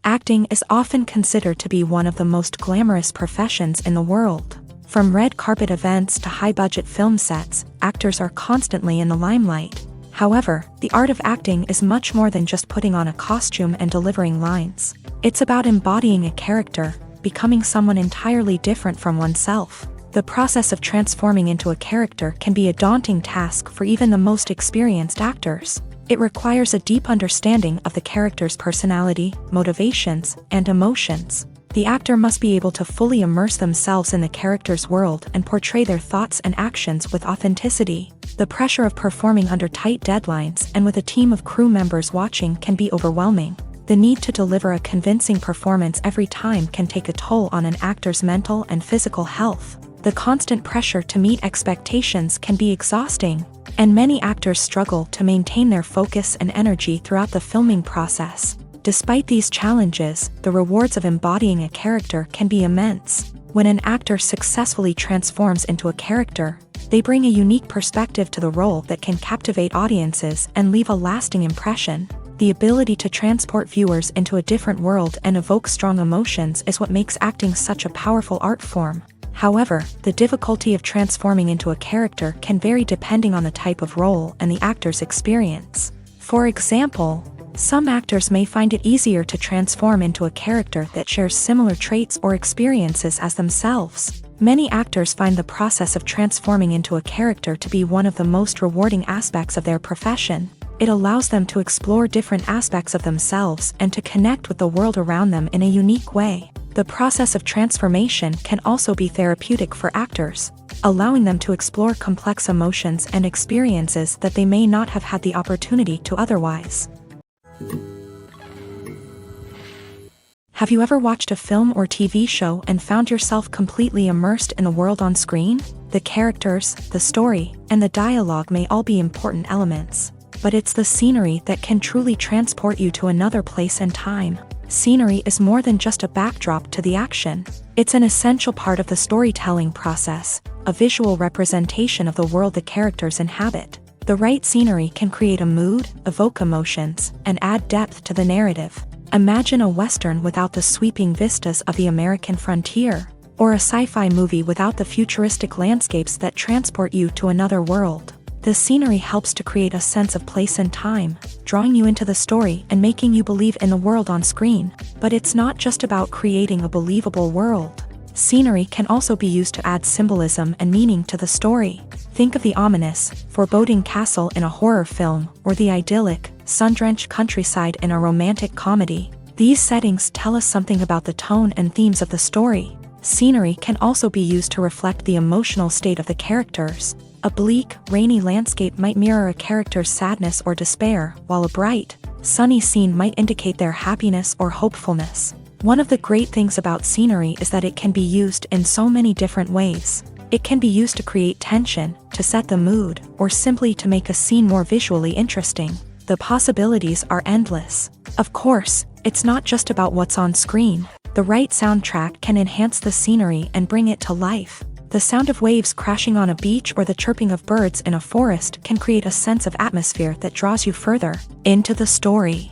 Acting is often considered to be one of the most glamorous professions in the world. From red carpet events to high-budget film sets, actors are constantly in the limelight. However, the art of acting is much more than just putting on a costume and delivering lines. It's about embodying a character, becoming someone entirely different from oneself. The process of transforming into a character can be a daunting task for even the most experienced actors. It requires a deep understanding of the character's personality, motivations, and emotions. The actor must be able to fully immerse themselves in the character's world and portray their thoughts and actions with authenticity. The pressure of performing under tight deadlines and with a team of crew members watching can be overwhelming. The need to deliver a convincing performance every time can take a toll on an actor's mental and physical health. The constant pressure to meet expectations can be exhausting, and many actors struggle to maintain their focus and energy throughout the filming process. Despite these challenges, the rewards of embodying a character can be immense. When an actor successfully transforms into a character, they bring a unique perspective to the role that can captivate audiences and leave a lasting impression. The ability to transport viewers into a different world and evoke strong emotions is what makes acting such a powerful art form. However, the difficulty of transforming into a character can vary depending on the type of role and the actor's experience. For example, some actors may find it easier to transform into a character that shares similar traits or experiences as themselves. Many actors find the process of transforming into a character to be one of the most rewarding aspects of their profession. It allows them to explore different aspects of themselves and to connect with the world around them in a unique way. The process of transformation can also be therapeutic for actors, allowing them to explore complex emotions and experiences that they may not have had the opportunity to otherwise. Have you ever watched a film or TV show and found yourself completely immersed in the world on screen? The characters, the story, and the dialogue may all be important elements, but it's the scenery that can truly transport you to another place and time. Scenery is more than just a backdrop to the action. It's an essential part of the storytelling process, a visual representation of the world the characters inhabit. The right scenery can create a mood, evoke emotions, and add depth to the narrative. Imagine a Western without the sweeping vistas of the American frontier, or a sci-fi movie without the futuristic landscapes that transport you to another world. The scenery helps to create a sense of place and time, drawing you into the story and making you believe in the world on screen. But it's not just about creating a believable world. Scenery can also be used to add symbolism and meaning to the story. Think of the ominous, foreboding castle in a horror film, or the idyllic, sun-drenched countryside in a romantic comedy. These settings tell us something about the tone and themes of the story. Scenery can also be used to reflect the emotional state of the characters. A bleak, rainy landscape might mirror a character's sadness or despair, while a bright, sunny scene might indicate their happiness or hopefulness. One of the great things about scenery is that it can be used in so many different ways. It can be used to create tension, to set the mood, or simply to make a scene more visually interesting. The possibilities are endless. Of course, it's not just about what's on screen. The right soundtrack can enhance the scenery and bring it to life. The sound of waves crashing on a beach or the chirping of birds in a forest can create a sense of atmosphere that draws you further into the story.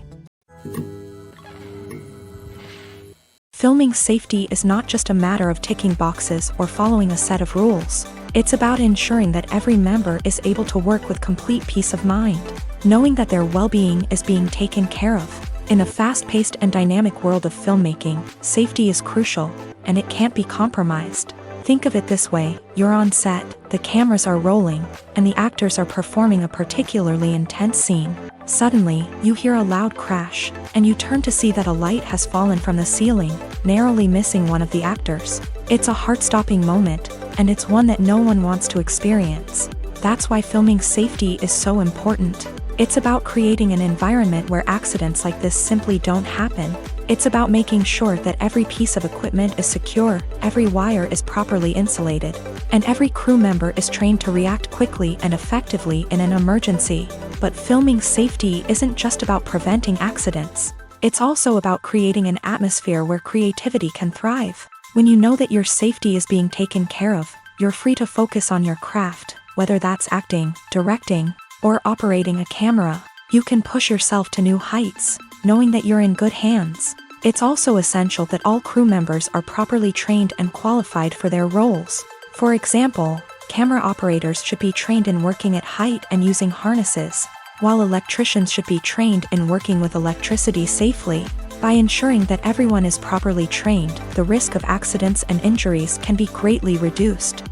Filming safety is not just a matter of ticking boxes or following a set of rules. It's about ensuring that every member is able to work with complete peace of mind, knowing that their well-being is being taken care of. In a fast-paced and dynamic world of filmmaking, safety is crucial, and it can't be compromised. Think of it this way: you're on set, the cameras are rolling, and the actors are performing a particularly intense scene. Suddenly, you hear a loud crash, and you turn to see that a light has fallen from the ceiling, narrowly missing one of the actors. It's a heart-stopping moment, and it's one that no one wants to experience. That's why filming safety is so important. It's about creating an environment where accidents like this simply don't happen. It's about making sure that every piece of equipment is secure, every wire is properly insulated, and every crew member is trained to react quickly and effectively in an emergency. But filming safety isn't just about preventing accidents. It's also about creating an atmosphere where creativity can thrive. When you know that your safety is being taken care of, you're free to focus on your craft, whether that's acting, directing, or operating a camera. You can push yourself to new heights, knowing that you're in good hands. It's also essential that all crew members are properly trained and qualified for their roles. For example, camera operators should be trained in working at height and using harnesses, while electricians should be trained in working with electricity safely. By ensuring that everyone is properly trained, the risk of accidents and injuries can be greatly reduced.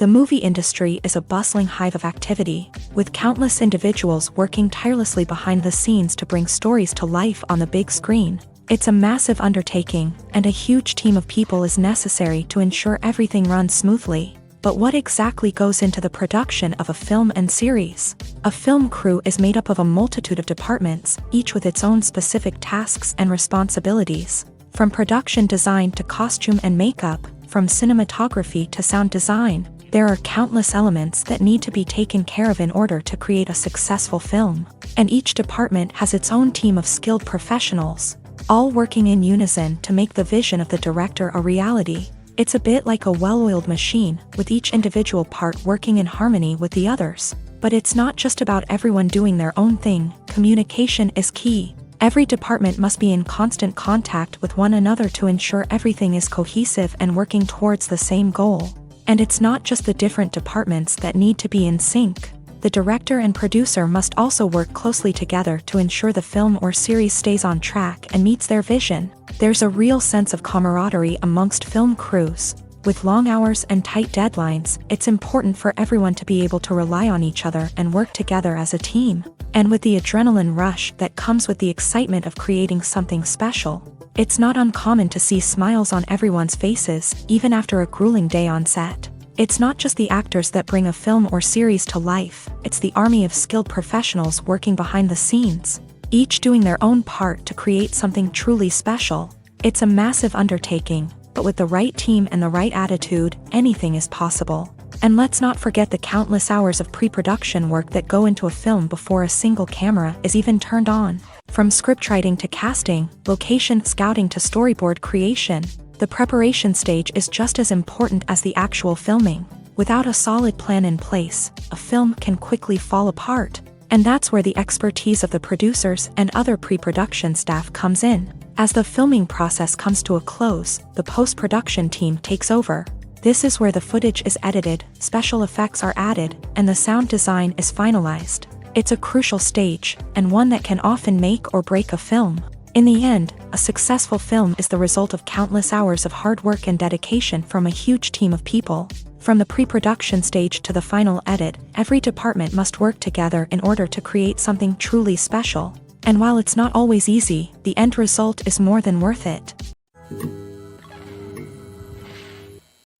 The movie industry is a bustling hive of activity, with countless individuals working tirelessly behind the scenes to bring stories to life on the big screen. It's a massive undertaking, and a huge team of people is necessary to ensure everything runs smoothly. But what exactly goes into the production of a film and series? A film crew is made up of a multitude of departments, each with its own specific tasks and responsibilities. From production design to costume and makeup, from cinematography to sound design, there are countless elements that need to be taken care of in order to create a successful film. And each department has its own team of skilled professionals, all working in unison to make the vision of the director a reality. It's a bit like a well-oiled machine, with each individual part working in harmony with the others. But it's not just about everyone doing their own thing. Communication is key. Every department must be in constant contact with one another to ensure everything is cohesive and working towards the same goal. And it's not just the different departments that need to be in sync. The director and producer must also work closely together to ensure the film or series stays on track and meets their vision. There's a real sense of camaraderie amongst film crews. With long hours and tight deadlines, it's important for everyone to be able to rely on each other and work together as a team. And with the adrenaline rush that comes with the excitement of creating something special, it's not uncommon to see smiles on everyone's faces, even after a grueling day on set. It's not just the actors that bring a film or series to life, it's the army of skilled professionals working behind the scenes, each doing their own part to create something truly special. It's a massive undertaking, but with the right team and the right attitude, anything is possible. And let's not forget the countless hours of pre-production work that go into a film before a single camera is even turned on. From scriptwriting to casting, location scouting to storyboard creation, the preparation stage is just as important as the actual filming. Without a solid plan in place, a film can quickly fall apart. And that's where the expertise of the producers and other pre-production staff comes in. As the filming process comes to a close, the post-production team takes over. This is where the footage is edited, special effects are added, and the sound design is finalized. It's a crucial stage, and one that can often make or break a film. In the end, a successful film is the result of countless hours of hard work and dedication from a huge team of people. From the pre-production stage to the final edit, every department must work together in order to create something truly special. And while it's not always easy, the end result is more than worth it.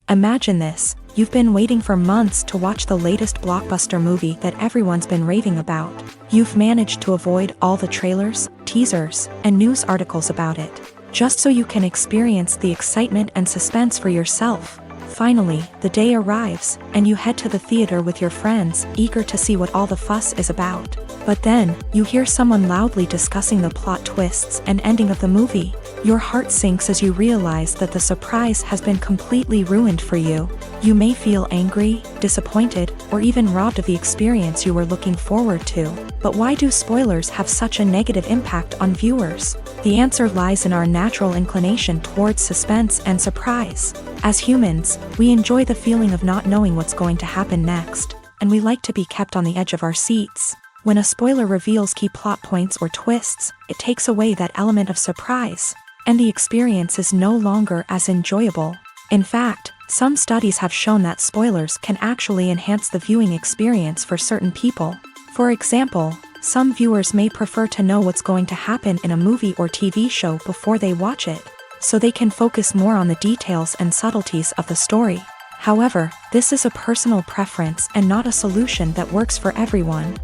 Imagine this. You've been waiting for months to watch the latest blockbuster movie that everyone's been raving about. You've managed to avoid all the trailers, teasers, and news articles about it, just so you can experience the excitement and suspense for yourself. Finally, the day arrives, and you head to the theater with your friends, eager to see what all the fuss is about. But then, you hear someone loudly discussing the plot twists and ending of the movie. Your heart sinks as you realize that the surprise has been completely ruined for you. You may feel angry, disappointed, or even robbed of the experience you were looking forward to. But why do spoilers have such a negative impact on viewers? The answer lies in our natural inclination towards suspense and surprise. As humans, we enjoy the feeling of not knowing what's going to happen next, and we like to be kept on the edge of our seats. When a spoiler reveals key plot points or twists, it takes away that element of surprise, and the experience is no longer as enjoyable. In fact, some studies have shown that spoilers can actually enhance the viewing experience for certain people. For example, some viewers may prefer to know what's going to happen in a movie or TV show before they watch it, so they can focus more on the details and subtleties of the story. However, this is a personal preference and not a solution that works for everyone.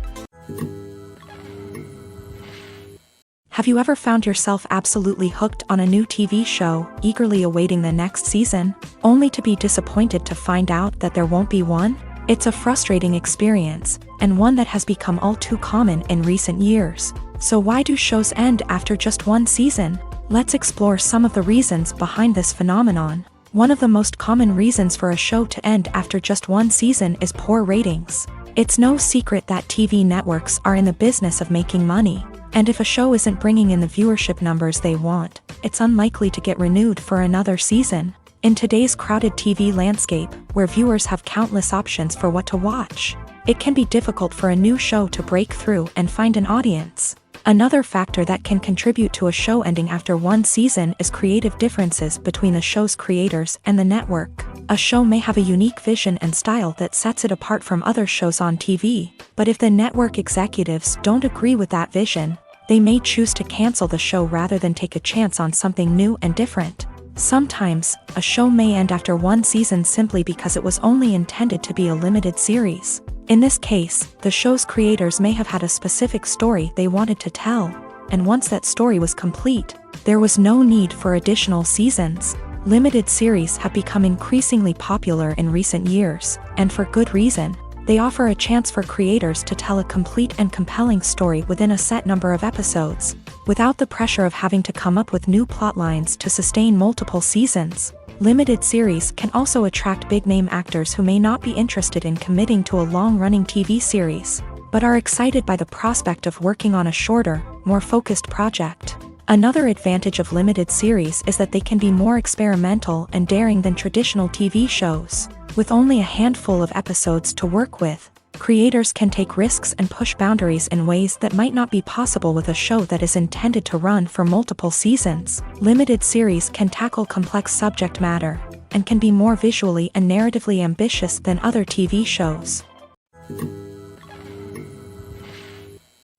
Have you ever found yourself absolutely hooked on a new TV show, eagerly awaiting the next season, only to be disappointed to find out that there won't be one? It's a frustrating experience, and one that has become all too common in recent years. So why do shows end after just one season? Let's explore some of the reasons behind this phenomenon. One of the most common reasons for a show to end after just one season is poor ratings. It's no secret that TV networks are in the business of making money. And if a show isn't bringing in the viewership numbers they want, it's unlikely to get renewed for another season. In today's crowded TV landscape, where viewers have countless options for what to watch, it can be difficult for a new show to break through and find an audience. Another factor that can contribute to a show ending after one season is creative differences between the show's creators and the network. A show may have a unique vision and style that sets it apart from other shows on TV, but if the network executives don't agree with that vision, they may choose to cancel the show rather than take a chance on something new and different. Sometimes, a show may end after one season simply because it was only intended to be a limited series. In this case, the show's creators may have had a specific story they wanted to tell, and once that story was complete, there was no need for additional seasons. Limited series have become increasingly popular in recent years, and for good reason. They offer a chance for creators to tell a complete and compelling story within a set number of episodes, without the pressure of having to come up with new plotlines to sustain multiple seasons. Limited series can also attract big-name actors who may not be interested in committing to a long-running TV series, but are excited by the prospect of working on a shorter, more focused project. Another advantage of limited series is that they can be more experimental and daring than traditional TV shows. With only a handful of episodes to work with, creators can take risks and push boundaries in ways that might not be possible with a show that is intended to run for multiple seasons. Limited series can tackle complex subject matter, and can be more visually and narratively ambitious than other TV shows.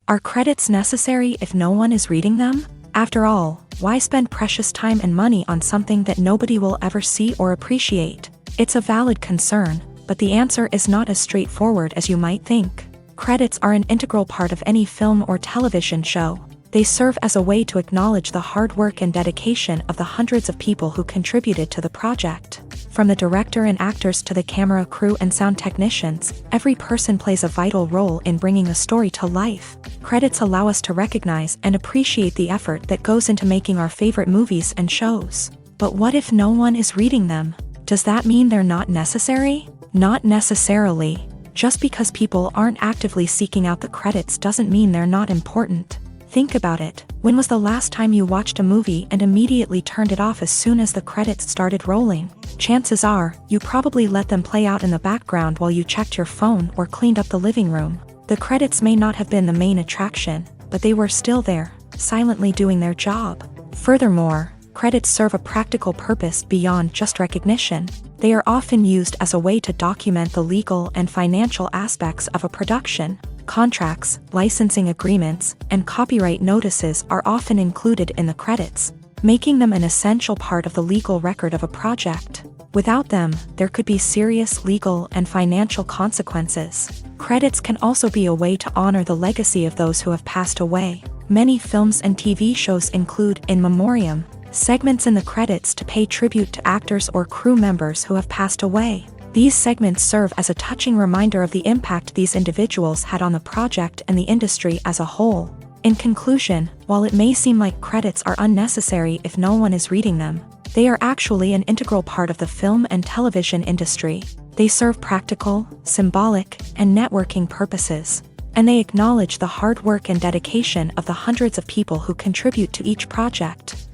Are credits necessary if no one is reading them? After all, why spend precious time and money on something that nobody will ever see or appreciate? It's a valid concern, but the answer is not as straightforward as you might think. Credits are an integral part of any film or television show. They serve as a way to acknowledge the hard work and dedication of the hundreds of people who contributed to the project. From the director and actors to the camera crew and sound technicians, every person plays a vital role in bringing a story to life. Credits allow us to recognize and appreciate the effort that goes into making our favorite movies and shows. But what if no one is reading them? Does that mean they're not necessary? Not necessarily. Just because people aren't actively seeking out the credits doesn't mean they're not important. Think about it. When was the last time you watched a movie and immediately turned it off as soon as the credits started rolling? Chances are, you probably let them play out in the background while you checked your phone or cleaned up the living room. The credits may not have been the main attraction, but they were still there, silently doing their job. Furthermore, credits serve a practical purpose beyond just recognition. They are often used as a way to document the legal and financial aspects of a production. Contracts, licensing agreements, and copyright notices are often included in the credits, making them an essential part of the legal record of a project. Without them, there could be serious legal and financial consequences. Credits can also be a way to honor the legacy of those who have passed away. Many films and TV shows include in memoriam segments in the credits to pay tribute to actors or crew members who have passed away. These segments serve as a touching reminder of the impact these individuals had on the project and the industry as a whole. In conclusion, while it may seem like credits are unnecessary if no one is reading them, they are actually an integral part of the film and television industry. They serve practical, symbolic, and networking purposes, and they acknowledge the hard work and dedication of the hundreds of people who contribute to each project.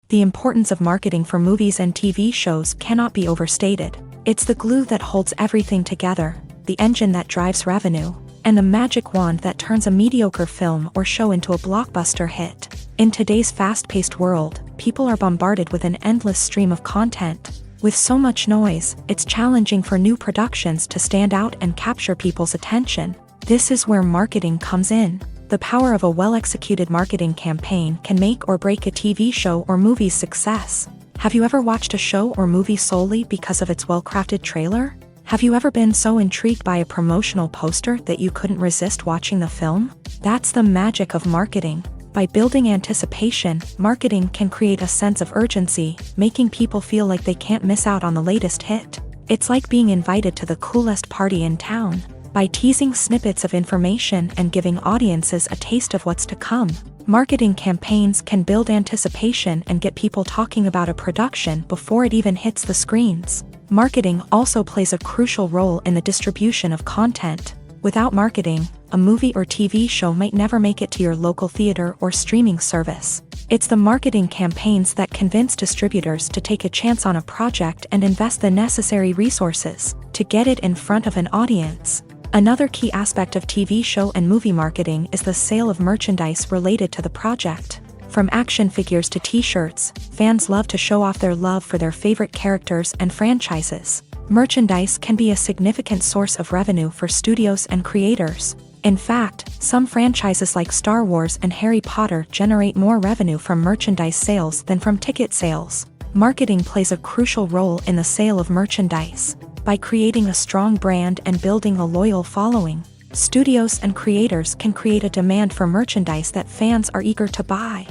The importance of marketing for movies and TV shows cannot be overstated. It's the glue that holds everything together, the engine that drives revenue, and the magic wand that turns a mediocre film or show into a blockbuster hit. In today's fast-paced world, people are bombarded with an endless stream of content. With so much noise, it's challenging for new productions to stand out and capture people's attention. This is where marketing comes in. The power of a well-executed marketing campaign can make or break a TV show or movie's success. Have you ever watched a show or movie solely because of its well-crafted trailer? Have you ever been so intrigued by a promotional poster that you couldn't resist watching the film? That's the magic of marketing. By building anticipation, marketing can create a sense of urgency, making people feel like they can't miss out on the latest hit. It's like being invited to the coolest party in town. By teasing snippets of information and giving audiences a taste of what's to come, marketing campaigns can build anticipation and get people talking about a production before it even hits the screens. Marketing also plays a crucial role in the distribution of content. Without marketing, a movie or TV show might never make it to your local theater or streaming service. It's the marketing campaigns that convince distributors to take a chance on a project and invest the necessary resources to get it in front of an audience. Another key aspect of TV show and movie marketing is the sale of merchandise related to the project. From action figures to t-shirts, fans love to show off their love for their favorite characters and franchises. Merchandise can be a significant source of revenue for studios and creators. In fact, some franchises like Star Wars and Harry Potter generate more revenue from merchandise sales than from ticket sales. Marketing plays a crucial role in the sale of merchandise. By creating a strong brand and building a loyal following, studios and creators can create a demand for merchandise that fans are eager to buy.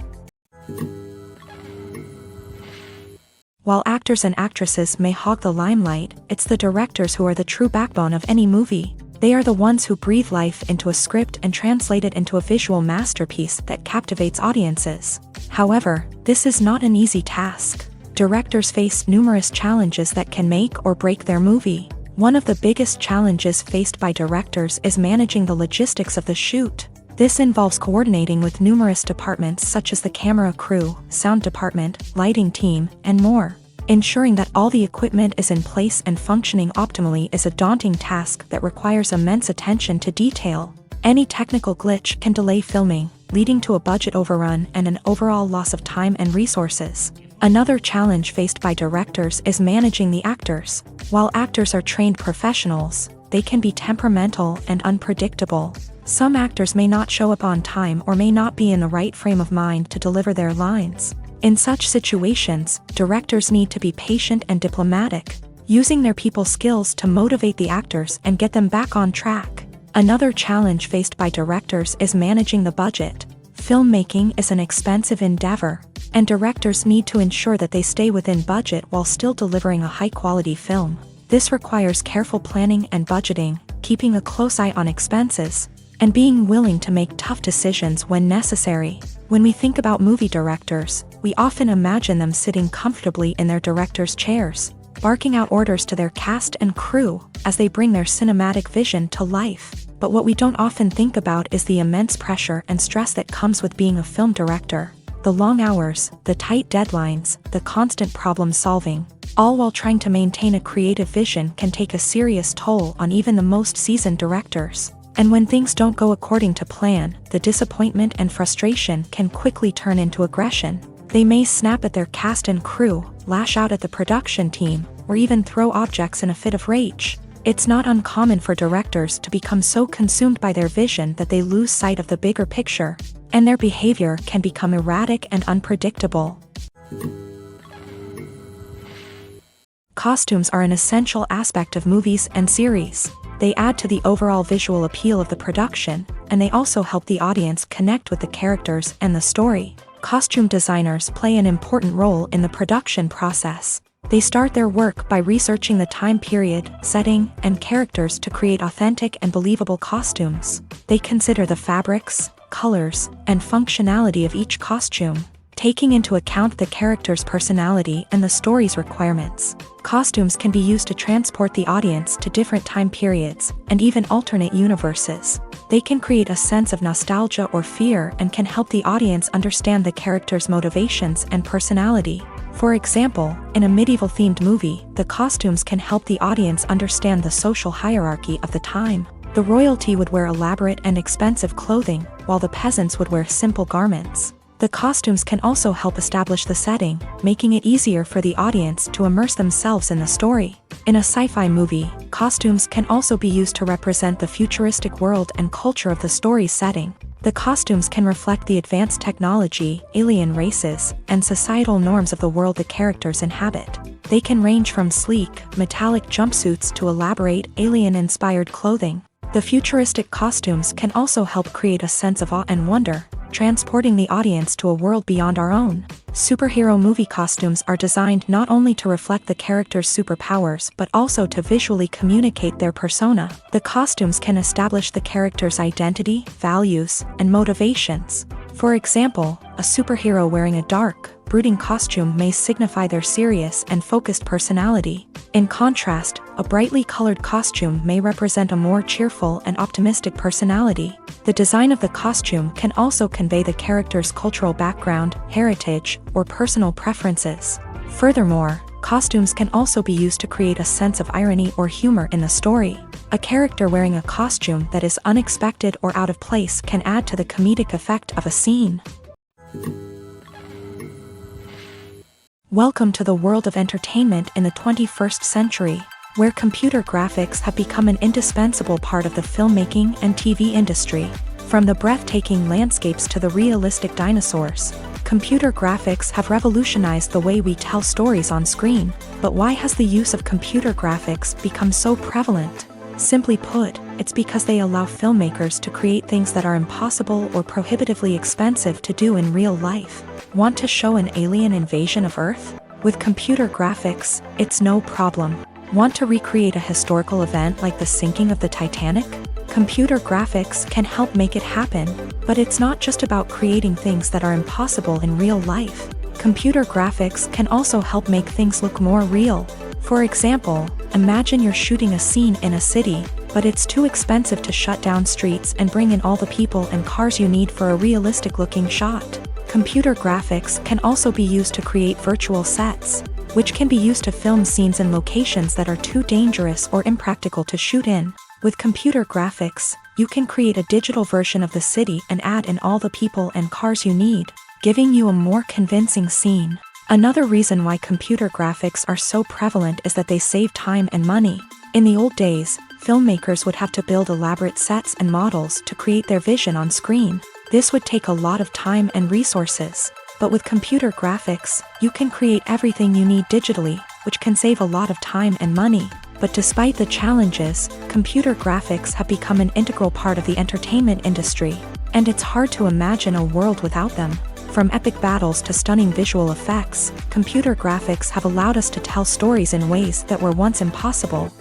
While actors and actresses may hog the limelight, it's the directors who are the true backbone of any movie. They are the ones who breathe life into a script and translate it into a visual masterpiece that captivates audiences. However, this is not an easy task. Directors face numerous challenges that can make or break their movie. One of the biggest challenges faced by directors is managing the logistics of the shoot. This involves coordinating with numerous departments such as the camera crew, sound department, lighting team, and more. Ensuring that all the equipment is in place and functioning optimally is a daunting task that requires immense attention to detail. Any technical glitch can delay filming, leading to a budget overrun and an overall loss of time and resources. Another challenge faced by directors is managing the actors. While actors are trained professionals, they can be temperamental and unpredictable. Some actors may not show up on time or may not be in the right frame of mind to deliver their lines. In such situations, directors need to be patient and diplomatic, using their people skills to motivate the actors and get them back on track. Another challenge faced by directors is managing the budget. Filmmaking is an expensive endeavor, and directors need to ensure that they stay within budget while still delivering a high-quality film. This requires careful planning and budgeting, keeping a close eye on expenses, and being willing to make tough decisions when necessary. When we think about movie directors, we often imagine them sitting comfortably in their director's chairs, barking out orders to their cast and crew as they bring their cinematic vision to life. But what we don't often think about is the immense pressure and stress that comes with being a film director. The long hours, the tight deadlines, the constant problem solving, all while trying to maintain a creative vision can take a serious toll on even the most seasoned directors. And when things don't go according to plan, the disappointment and frustration can quickly turn into aggression. They may snap at their cast and crew, lash out at the production team, or even throw objects in a fit of rage. It's not uncommon for directors to become so consumed by their vision that they lose sight of the bigger picture, and their behavior can become erratic and unpredictable. Costumes are an essential aspect of movies and series. They add to the overall visual appeal of the production, and they also help the audience connect with the characters and the story. Costume designers play an important role in the production process. They start their work by researching the time period, setting, and characters to create authentic and believable costumes. They consider the fabrics, colors, and functionality of each costume, taking into account the character's personality and the story's requirements. Costumes can be used to transport the audience to different time periods and even alternate universes. They can create a sense of nostalgia or fear and can help the audience understand the character's motivations and personality. For example, in a medieval-themed movie, the costumes can help the audience understand the social hierarchy of the time. The royalty would wear elaborate and expensive clothing, while the peasants would wear simple garments. The costumes can also help establish the setting, making it easier for the audience to immerse themselves in the story. In a sci-fi movie, costumes can also be used to represent the futuristic world and culture of the story's setting. The costumes can reflect the advanced technology, alien races, and societal norms of the world the characters inhabit. They can range from sleek, metallic jumpsuits to elaborate, alien-inspired clothing. The futuristic costumes can also help create a sense of awe and wonder, transporting the audience to a world beyond our own. Superhero movie costumes are designed not only to reflect the character's superpowers but also to visually communicate their persona. The costumes can establish the character's identity, values, and motivations. For example, a superhero wearing a dark, brooding costume may signify their serious and focused personality. In contrast, a brightly colored costume may represent a more cheerful and optimistic personality. The design of the costume can also convey the character's cultural background, heritage, or personal preferences. Furthermore, Costumes can also be used to create a sense of irony or humor in the story. A character wearing a costume that is unexpected or out of place can add to the comedic effect of a scene. Welcome to the world of entertainment in the 21st century, where computer graphics have become an indispensable part of the filmmaking and TV industry. From the breathtaking landscapes to the realistic dinosaurs, computer graphics have revolutionized the way we tell stories on screen. But why has the use of computer graphics become so prevalent? Simply put, it's because they allow filmmakers to create things that are impossible or prohibitively expensive to do in real life. Want to show an alien invasion of Earth? With computer graphics, it's no problem. Want to recreate a historical event like the sinking of the Titanic? Computer graphics can help make it happen, but it's not just about creating things that are impossible in real life. Computer graphics can also help make things look more real. For example, imagine you're shooting a scene in a city, but it's too expensive to shut down streets and bring in all the people and cars you need for a realistic-looking shot. Computer graphics can also be used to create virtual sets, which can be used to film scenes in locations that are too dangerous or impractical to shoot in. With computer graphics, you can create a digital version of the city and add in all the people and cars you need, giving you a more convincing scene. Another reason why computer graphics are so prevalent is that they save time and money. In the old days, filmmakers would have to build elaborate sets and models to create their vision on screen. This would take a lot of time and resources. But with computer graphics, you can create everything you need digitally, which can save a lot of time and money. But despite the challenges, computer graphics have become an integral part of the entertainment industry, and it's hard to imagine a world without them. From epic battles to stunning visual effects, computer graphics have allowed us to tell stories in ways that were once impossible.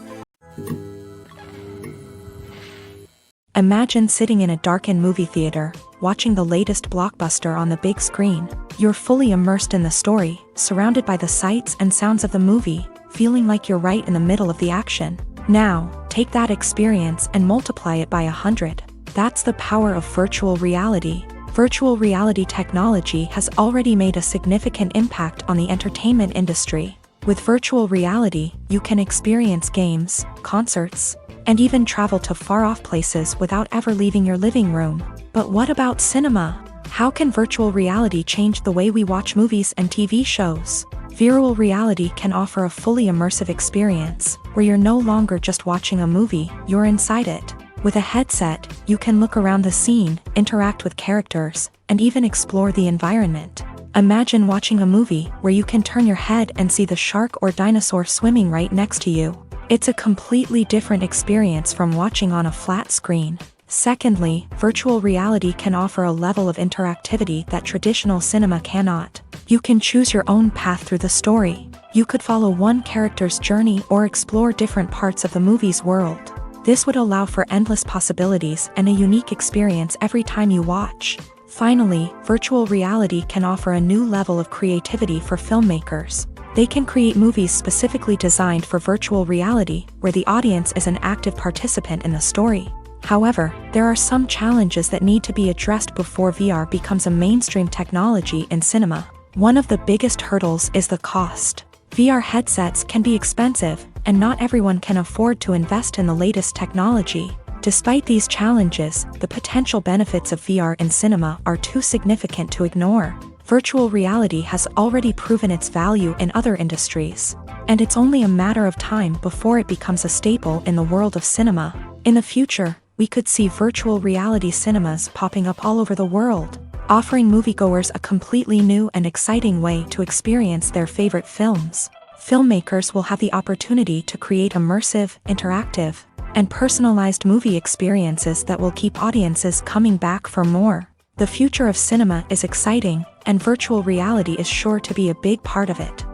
Imagine sitting in a darkened movie theater, watching the latest blockbuster on the big screen. You're fully immersed in the story, surrounded by the sights and sounds of the movie, feeling like you're right in the middle of the action. Now, take that experience and multiply it by 100. That's the power of virtual reality. Virtual reality technology has already made a significant impact on the entertainment industry. With virtual reality, you can experience games, concerts, and even travel to far-off places without ever leaving your living room. But what about cinema? How can virtual reality change the way we watch movies and TV shows? Virtual reality can offer a fully immersive experience, where you're no longer just watching a movie, you're inside it. With a headset, you can look around the scene, interact with characters, and even explore the environment. Imagine watching a movie where you can turn your head and see the shark or dinosaur swimming right next to you. It's a completely different experience from watching on a flat screen. Secondly, virtual reality can offer a level of interactivity that traditional cinema cannot. You can choose your own path through the story. You could follow one character's journey or explore different parts of the movie's world. This would allow for endless possibilities and a unique experience every time you watch. Finally, virtual reality can offer a new level of creativity for filmmakers. They can create movies specifically designed for virtual reality, where the audience is an active participant in the story. However, there are some challenges that need to be addressed before VR becomes a mainstream technology in cinema. One of the biggest hurdles is the cost. VR headsets can be expensive, and not everyone can afford to invest in the latest technology. Despite these challenges, the potential benefits of VR in cinema are too significant to ignore. Virtual reality has already proven its value in other industries, and it's only a matter of time before it becomes a staple in the world of cinema. In the future, we could see virtual reality cinemas popping up all over the world, offering moviegoers a completely new and exciting way to experience their favorite films. Filmmakers will have the opportunity to create immersive, interactive, and personalized movie experiences that will keep audiences coming back for more. The future of cinema is exciting, and virtual reality is sure to be a big part of it.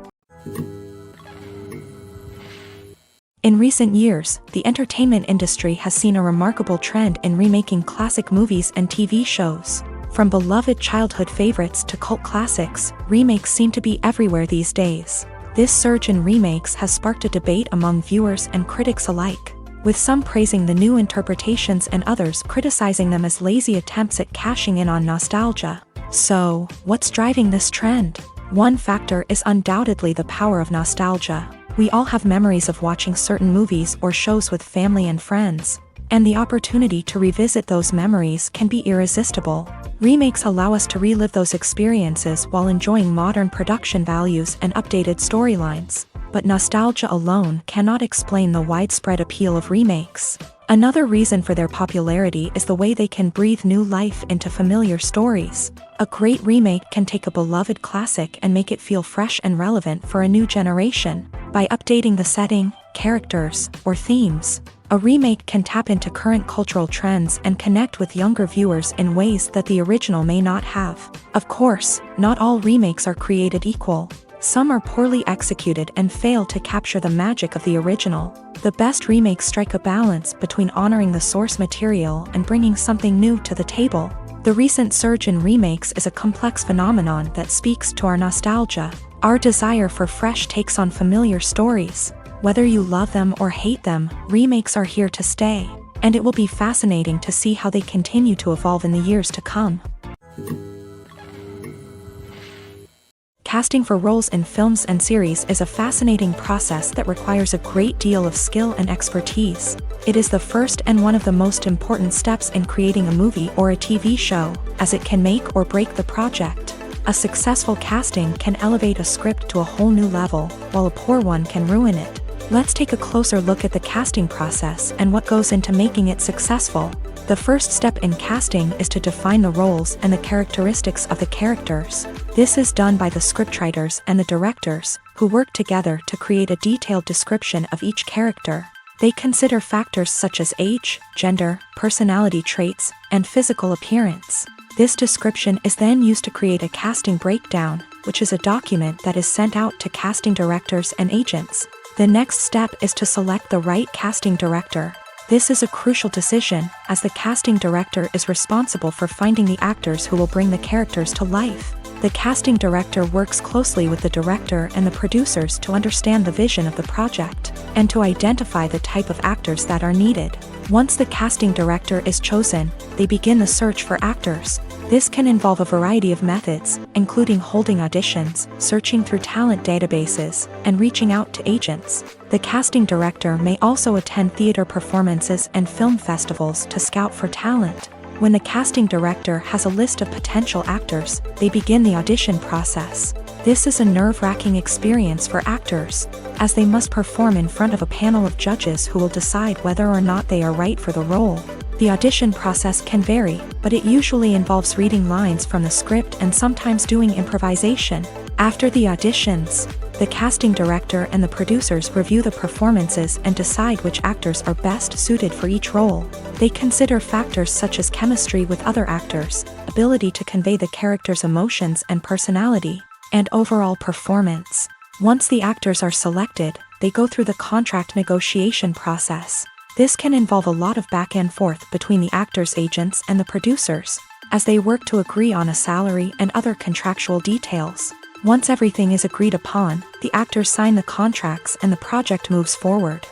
In recent years, the entertainment industry has seen a remarkable trend in remaking classic movies and TV shows. From beloved childhood favorites to cult classics, remakes seem to be everywhere these days. This surge in remakes has sparked a debate among viewers and critics alike, with some praising the new interpretations and others criticizing them as lazy attempts at cashing in on nostalgia. So, what's driving this trend? One factor is undoubtedly the power of nostalgia. We all have memories of watching certain movies or shows with family and friends, and the opportunity to revisit those memories can be irresistible. Remakes allow us to relive those experiences while enjoying modern production values and updated storylines. But nostalgia alone cannot explain the widespread appeal of remakes. Another reason for their popularity is the way they can breathe new life into familiar stories. A great remake can take a beloved classic and make it feel fresh and relevant for a new generation. By updating the setting, characters, or themes, a remake can tap into current cultural trends and connect with younger viewers in ways that the original may not have. Of course, not all remakes are created equal. Some are poorly executed and fail to capture the magic of the original. The best remakes strike a balance between honoring the source material and bringing something new to the table. The recent surge in remakes is a complex phenomenon that speaks to our nostalgia, our desire for fresh takes on familiar stories. Whether you love them or hate them, remakes are here to stay, and it will be fascinating to see how they continue to evolve in the years to come. Casting for roles in films and series is a fascinating process that requires a great deal of skill and expertise. It is the first and one of the most important steps in creating a movie or a TV show, as it can make or break the project. A successful casting can elevate a script to a whole new level, while a poor one can ruin it. Let's take a closer look at the casting process and what goes into making it successful. The first step in casting is to define the roles and the characteristics of the characters. This is done by the scriptwriters and the directors, who work together to create a detailed description of each character. They consider factors such as age, gender, personality traits, and physical appearance. This description is then used to create a casting breakdown, which is a document that is sent out to casting directors and agents. The next step is to select the right casting director. This is a crucial decision, as the casting director is responsible for finding the actors who will bring the characters to life. The casting director works closely with the director and the producers to understand the vision of the project, and to identify the type of actors that are needed. Once the casting director is chosen, they begin the search for actors. This can involve a variety of methods, including holding auditions, searching through talent databases, and reaching out to agents. The casting director may also attend theater performances and film festivals to scout for talent. When the casting director has a list of potential actors, they begin the audition process. This is a nerve-wracking experience for actors, as they must perform in front of a panel of judges who will decide whether or not they are right for the role. The audition process can vary, but it usually involves reading lines from the script and sometimes doing improvisation. After the auditions, the casting director and the producers review the performances and decide which actors are best suited for each role. They consider factors such as chemistry with other actors, ability to convey the character's emotions and personality, and overall performance. Once the actors are selected, they go through the contract negotiation process. This can involve a lot of back and forth between the actors' agents and the producers, as they work to agree on a salary and other contractual details. Once everything is agreed upon, the actors sign the contracts and the project moves forward.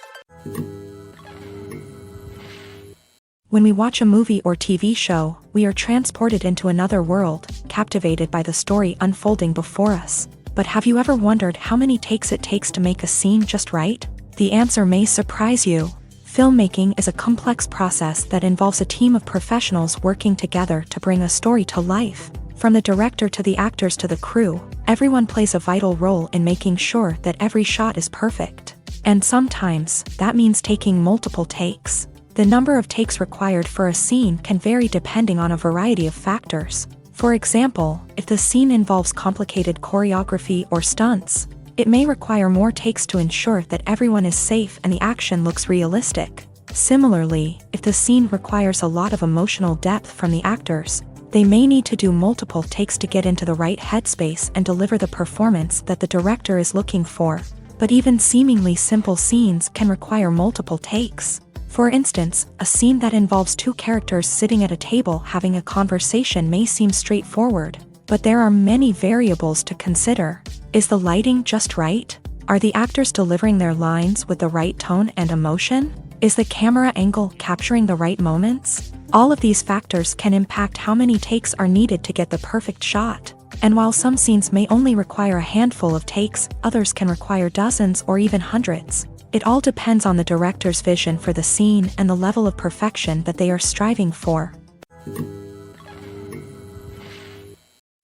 When we watch a movie or TV show, we are transported into another world, captivated by the story unfolding before us. But have you ever wondered how many takes it takes to make a scene just right? The answer may surprise you. Filmmaking is a complex process that involves a team of professionals working together to bring a story to life. From the director to the actors to the crew, everyone plays a vital role in making sure that every shot is perfect. And sometimes, that means taking multiple takes. The number of takes required for a scene can vary depending on a variety of factors. For example, if the scene involves complicated choreography or stunts, it may require more takes to ensure that everyone is safe and the action looks realistic. Similarly, if the scene requires a lot of emotional depth from the actors, they may need to do multiple takes to get into the right headspace and deliver the performance that the director is looking for. But even seemingly simple scenes can require multiple takes. For instance, a scene that involves two characters sitting at a table having a conversation may seem straightforward, but there are many variables to consider. Is the lighting just right? Are the actors delivering their lines with the right tone and emotion? Is the camera angle capturing the right moments? All of these factors can impact how many takes are needed to get the perfect shot. And while some scenes may only require a handful of takes, others can require dozens or even hundreds. It all depends on the director's vision for the scene and the level of perfection that they are striving for.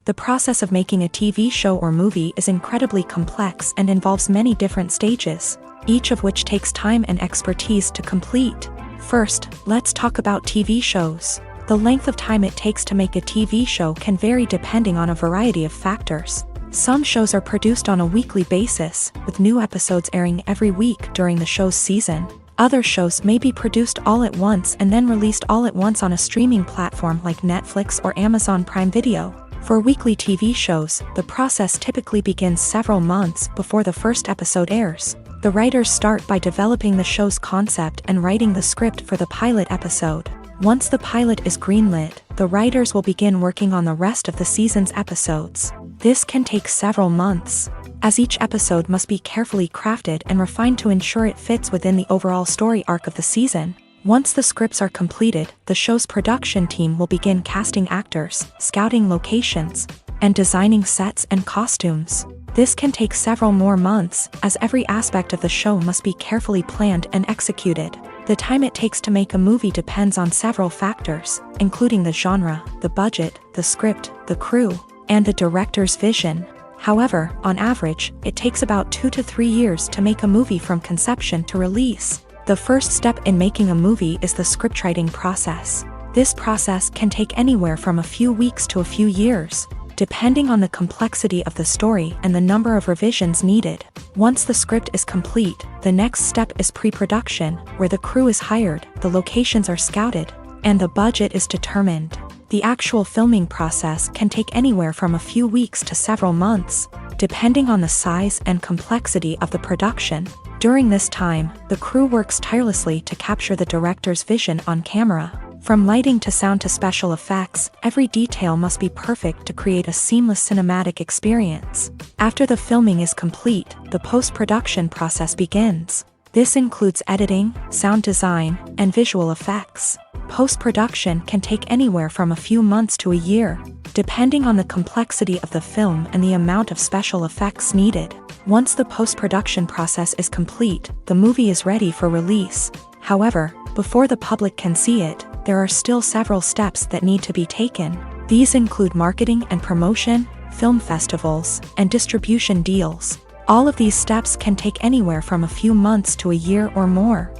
The process of making a TV show or movie is incredibly complex and involves many different stages, each of which takes time and expertise to complete. First, let's talk about TV shows. The length of time it takes to make a TV show can vary depending on a variety of factors. Some shows are produced on a weekly basis, with new episodes airing every week during the show's season. Other shows may be produced all at once and then released all at once on a streaming platform like Netflix or Amazon Prime Video. For weekly TV shows, the process typically begins several months before the first episode airs. The writers start by developing the show's concept and writing the script for the pilot episode. Once the pilot is greenlit, the writers will begin working on the rest of the season's episodes. This can take several months, as each episode must be carefully crafted and refined to ensure it fits within the overall story arc of the season. Once the scripts are completed, the show's production team will begin casting actors, scouting locations, and designing sets and costumes. This can take several more months, as every aspect of the show must be carefully planned and executed. The time it takes to make a movie depends on several factors, including the genre, the budget, the script, the crew, and the director's vision. However, on average, it takes about 2 to 3 years to make a movie from conception to release. The first step in making a movie is the scriptwriting process. This process can take anywhere from a few weeks to a few years, depending on the complexity of the story and the number of revisions needed. Once the script is complete, the next step is pre-production, where the crew is hired, the locations are scouted, and the budget is determined. The actual filming process can take anywhere from a few weeks to several months, depending on the size and complexity of the production. During this time, the crew works tirelessly to capture the director's vision on camera. From lighting to sound to special effects, every detail must be perfect to create a seamless cinematic experience. After the filming is complete, the post-production process begins. This includes editing, sound design, and visual effects. Post-production can take anywhere from a few months to a year, depending on the complexity of the film and the amount of special effects needed. Once the post-production process is complete, the movie is ready for release. However, before the public can see it, there are still several steps that need to be taken. These include marketing and promotion, film festivals, and distribution deals. All of these steps can take anywhere from a few months to a year or more.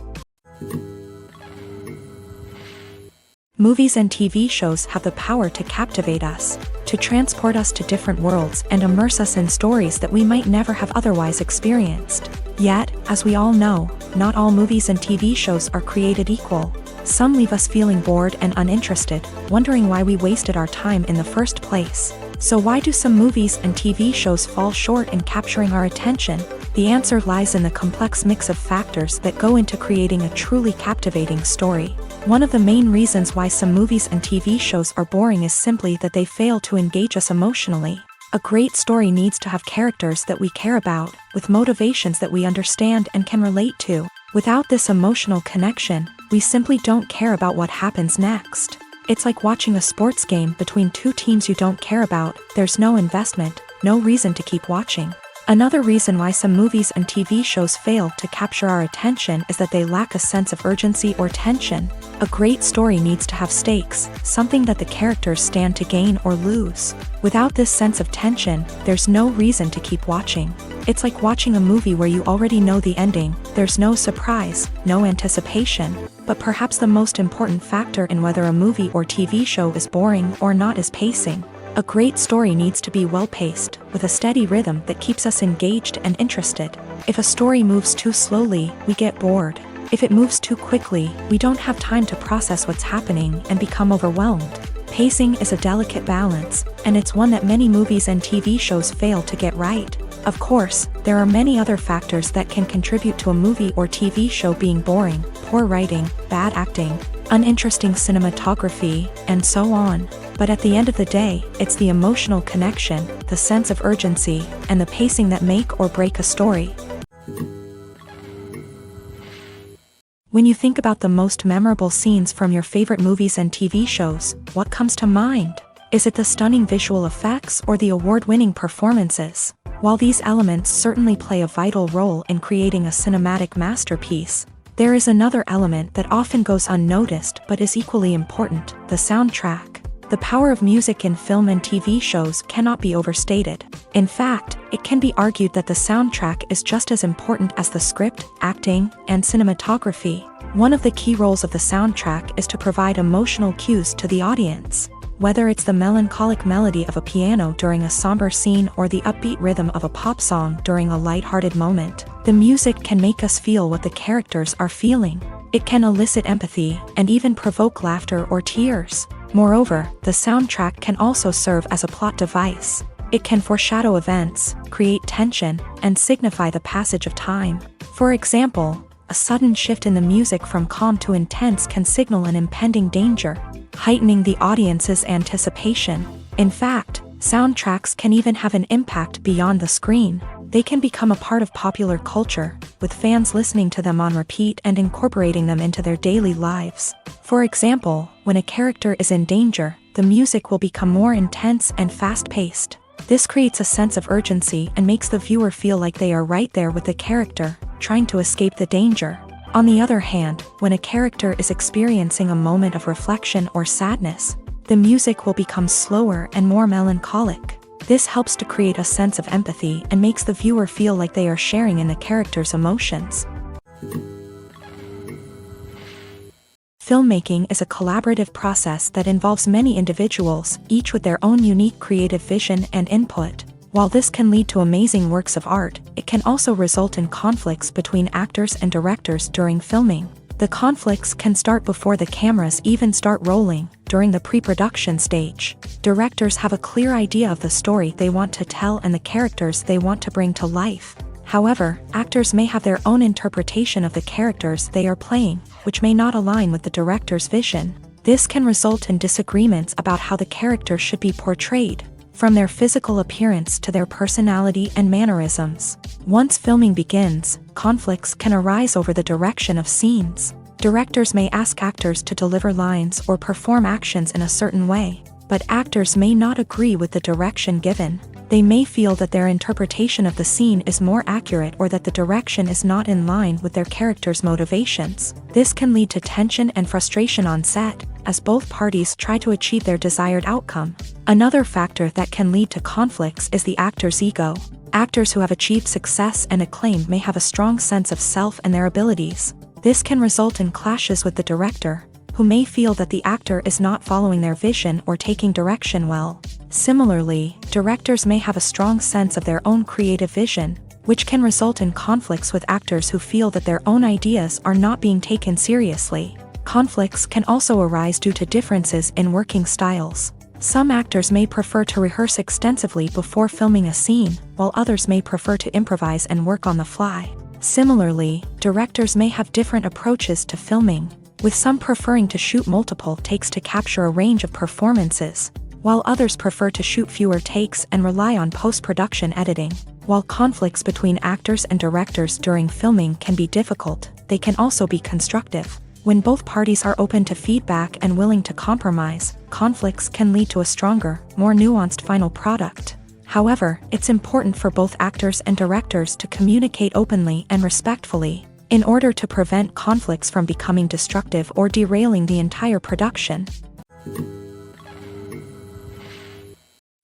Movies and TV shows have the power to captivate us, to transport us to different worlds and immerse us in stories that we might never have otherwise experienced. Yet, as we all know, not all movies and TV shows are created equal. Some leave us feeling bored and uninterested, wondering why we wasted our time in the first place. So why do some movies and TV shows fall short in capturing our attention? The answer lies in the complex mix of factors that go into creating a truly captivating story. One of the main reasons why some movies and TV shows are boring is simply that they fail to engage us emotionally. A great story needs to have characters that we care about, with motivations that we understand and can relate to. Without this emotional connection, we simply don't care about what happens next. It's like watching a sports game between two teams you don't care about. There's no investment, no reason to keep watching. Another reason why some movies and TV shows fail to capture our attention is that they lack a sense of urgency or tension. A great story needs to have stakes, something that the characters stand to gain or lose. Without this sense of tension, there's no reason to keep watching. It's like watching a movie where you already know the ending. There's no surprise, no anticipation. But perhaps the most important factor in whether a movie or TV show is boring or not is pacing. A great story needs to be well-paced, with a steady rhythm that keeps us engaged and interested. If a story moves too slowly, we get bored. If it moves too quickly, we don't have time to process what's happening and become overwhelmed. Pacing is a delicate balance, and it's one that many movies and TV shows fail to get right. Of course, there are many other factors that can contribute to a movie or TV show being boring: poor writing, bad acting, uninteresting cinematography, and so on. But at the end of the day, it's the emotional connection, the sense of urgency, and the pacing that make or break a story. When you think about the most memorable scenes from your favorite movies and TV shows, what comes to mind? Is it the stunning visual effects or the award-winning performances? While these elements certainly play a vital role in creating a cinematic masterpiece, there is another element that often goes unnoticed but is equally important: the soundtrack. The power of music in film and TV shows cannot be overstated. In fact, it can be argued that the soundtrack is just as important as the script, acting, and cinematography. One of the key roles of the soundtrack is to provide emotional cues to the audience. Whether it's the melancholic melody of a piano during a somber scene or the upbeat rhythm of a pop song during a light-hearted moment, the music can make us feel what the characters are feeling. It can elicit empathy and even provoke laughter or tears. Moreover, the soundtrack can also serve as a plot device. It can foreshadow events, create tension, and signify the passage of time. For example, a sudden shift in the music from calm to intense can signal an impending danger, heightening the audience's anticipation. In fact, soundtracks can even have an impact beyond the screen. They can become a part of popular culture, with fans listening to them on repeat and incorporating them into their daily lives. For example, when a character is in danger, the music will become more intense and fast-paced. This creates a sense of urgency and makes the viewer feel like they are right there with the character, trying to escape the danger. On the other hand, when a character is experiencing a moment of reflection or sadness, the music will become slower and more melancholic. This helps to create a sense of empathy and makes the viewer feel like they are sharing in the character's emotions. Filmmaking is a collaborative process that involves many individuals, each with their own unique creative vision and input. While this can lead to amazing works of art, it can also result in conflicts between actors and directors during filming. The conflicts can start before the cameras even start rolling, during the pre-production stage. Directors have a clear idea of the story they want to tell and the characters they want to bring to life. However, actors may have their own interpretation of the characters they are playing, which may not align with the director's vision. This can result in disagreements about how the character should be portrayed, from their physical appearance to their personality and mannerisms. Once filming begins, conflicts can arise over the direction of scenes. Directors may ask actors to deliver lines or perform actions in a certain way, but actors may not agree with the direction given. They may feel that their interpretation of the scene is more accurate or that the direction is not in line with their character's motivations. This can lead to tension and frustration on set, as both parties try to achieve their desired outcome. Another factor that can lead to conflicts is the actor's ego. Actors who have achieved success and acclaim may have a strong sense of self and their abilities. This can result in clashes with the director, who may feel that the actor is not following their vision or taking direction well. Similarly, directors may have a strong sense of their own creative vision, which can result in conflicts with actors who feel that their own ideas are not being taken seriously. Conflicts can also arise due to differences in working styles. Some actors may prefer to rehearse extensively before filming a scene, while others may prefer to improvise and work on the fly. Similarly, directors may have different approaches to filming, with some preferring to shoot multiple takes to capture a range of performances, while others prefer to shoot fewer takes and rely on post-production editing. While conflicts between actors and directors during filming can be difficult, they can also be constructive. When both parties are open to feedback and willing to compromise, conflicts can lead to a stronger, more nuanced final product. However, it's important for both actors and directors to communicate openly and respectfully, in order to prevent conflicts from becoming destructive or derailing the entire production.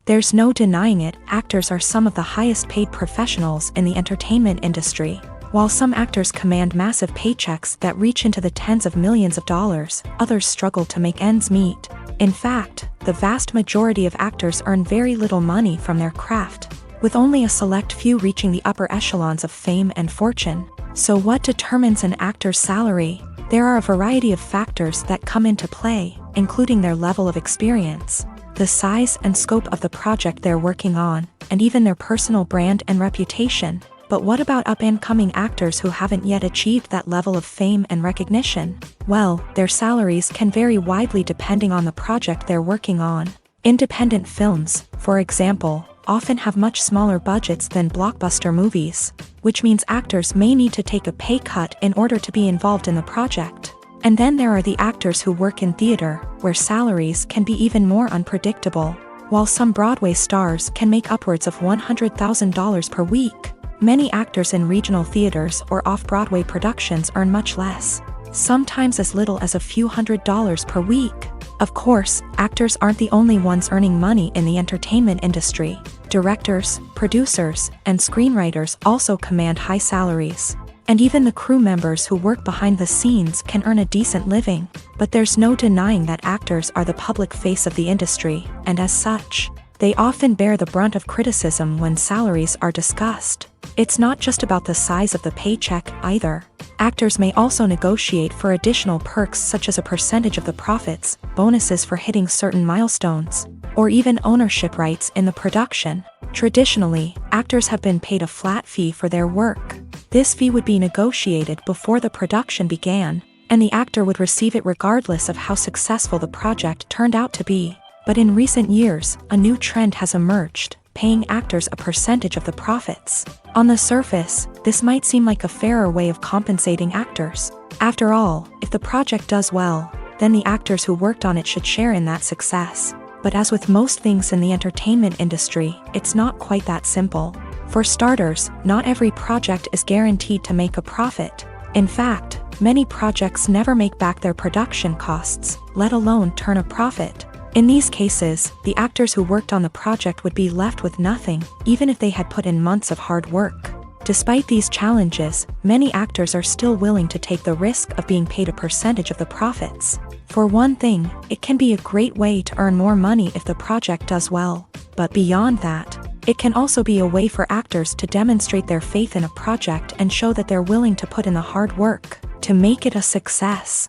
There's no denying it, actors are some of the highest paid professionals in the entertainment industry. While some actors command massive paychecks that reach into the tens of millions of dollars, others struggle to make ends meet. In fact, the vast majority of actors earn very little money from their craft, with only a select few reaching the upper echelons of fame and fortune. So what determines an actor's salary? There are a variety of factors that come into play, including their level of experience, the size and scope of the project they're working on, and even their personal brand and reputation. But what about up-and-coming actors who haven't yet achieved that level of fame and recognition? Well, their salaries can vary widely depending on the project they're working on. Independent films, for example, often have much smaller budgets than blockbuster movies, which means actors may need to take a pay cut in order to be involved in the project. And then there are the actors who work in theater, where salaries can be even more unpredictable. While some Broadway stars can make upwards of $100,000 per week, many actors in regional theaters or off-Broadway productions earn much less, sometimes as little as a few $100s per week. Of course, actors aren't the only ones earning money in the entertainment industry. Directors, producers, and screenwriters also command high salaries. And even the crew members who work behind the scenes can earn a decent living. But there's no denying that actors are the public face of the industry, and as such, they often bear the brunt of criticism when salaries are discussed. It's not just about the size of the paycheck, either. Actors may also negotiate for additional perks such as a percentage of the profits, bonuses for hitting certain milestones, or even ownership rights in the production. Traditionally, actors have been paid a flat fee for their work. This fee would be negotiated before the production began, and the actor would receive it regardless of how successful the project turned out to be. But in recent years, a new trend has emerged, paying actors a percentage of the profits. On the surface, this might seem like a fairer way of compensating actors. After all, if the project does well, then the actors who worked on it should share in that success. But as with most things in the entertainment industry, it's not quite that simple. For starters, not every project is guaranteed to make a profit. In fact, many projects never make back their production costs, let alone turn a profit. In these cases, the actors who worked on the project would be left with nothing, even if they had put in months of hard work. Despite these challenges, many actors are still willing to take the risk of being paid a percentage of the profits. For one thing, it can be a great way to earn more money if the project does well. But beyond that, it can also be a way for actors to demonstrate their faith in a project and show that they're willing to put in the hard work to make it a success.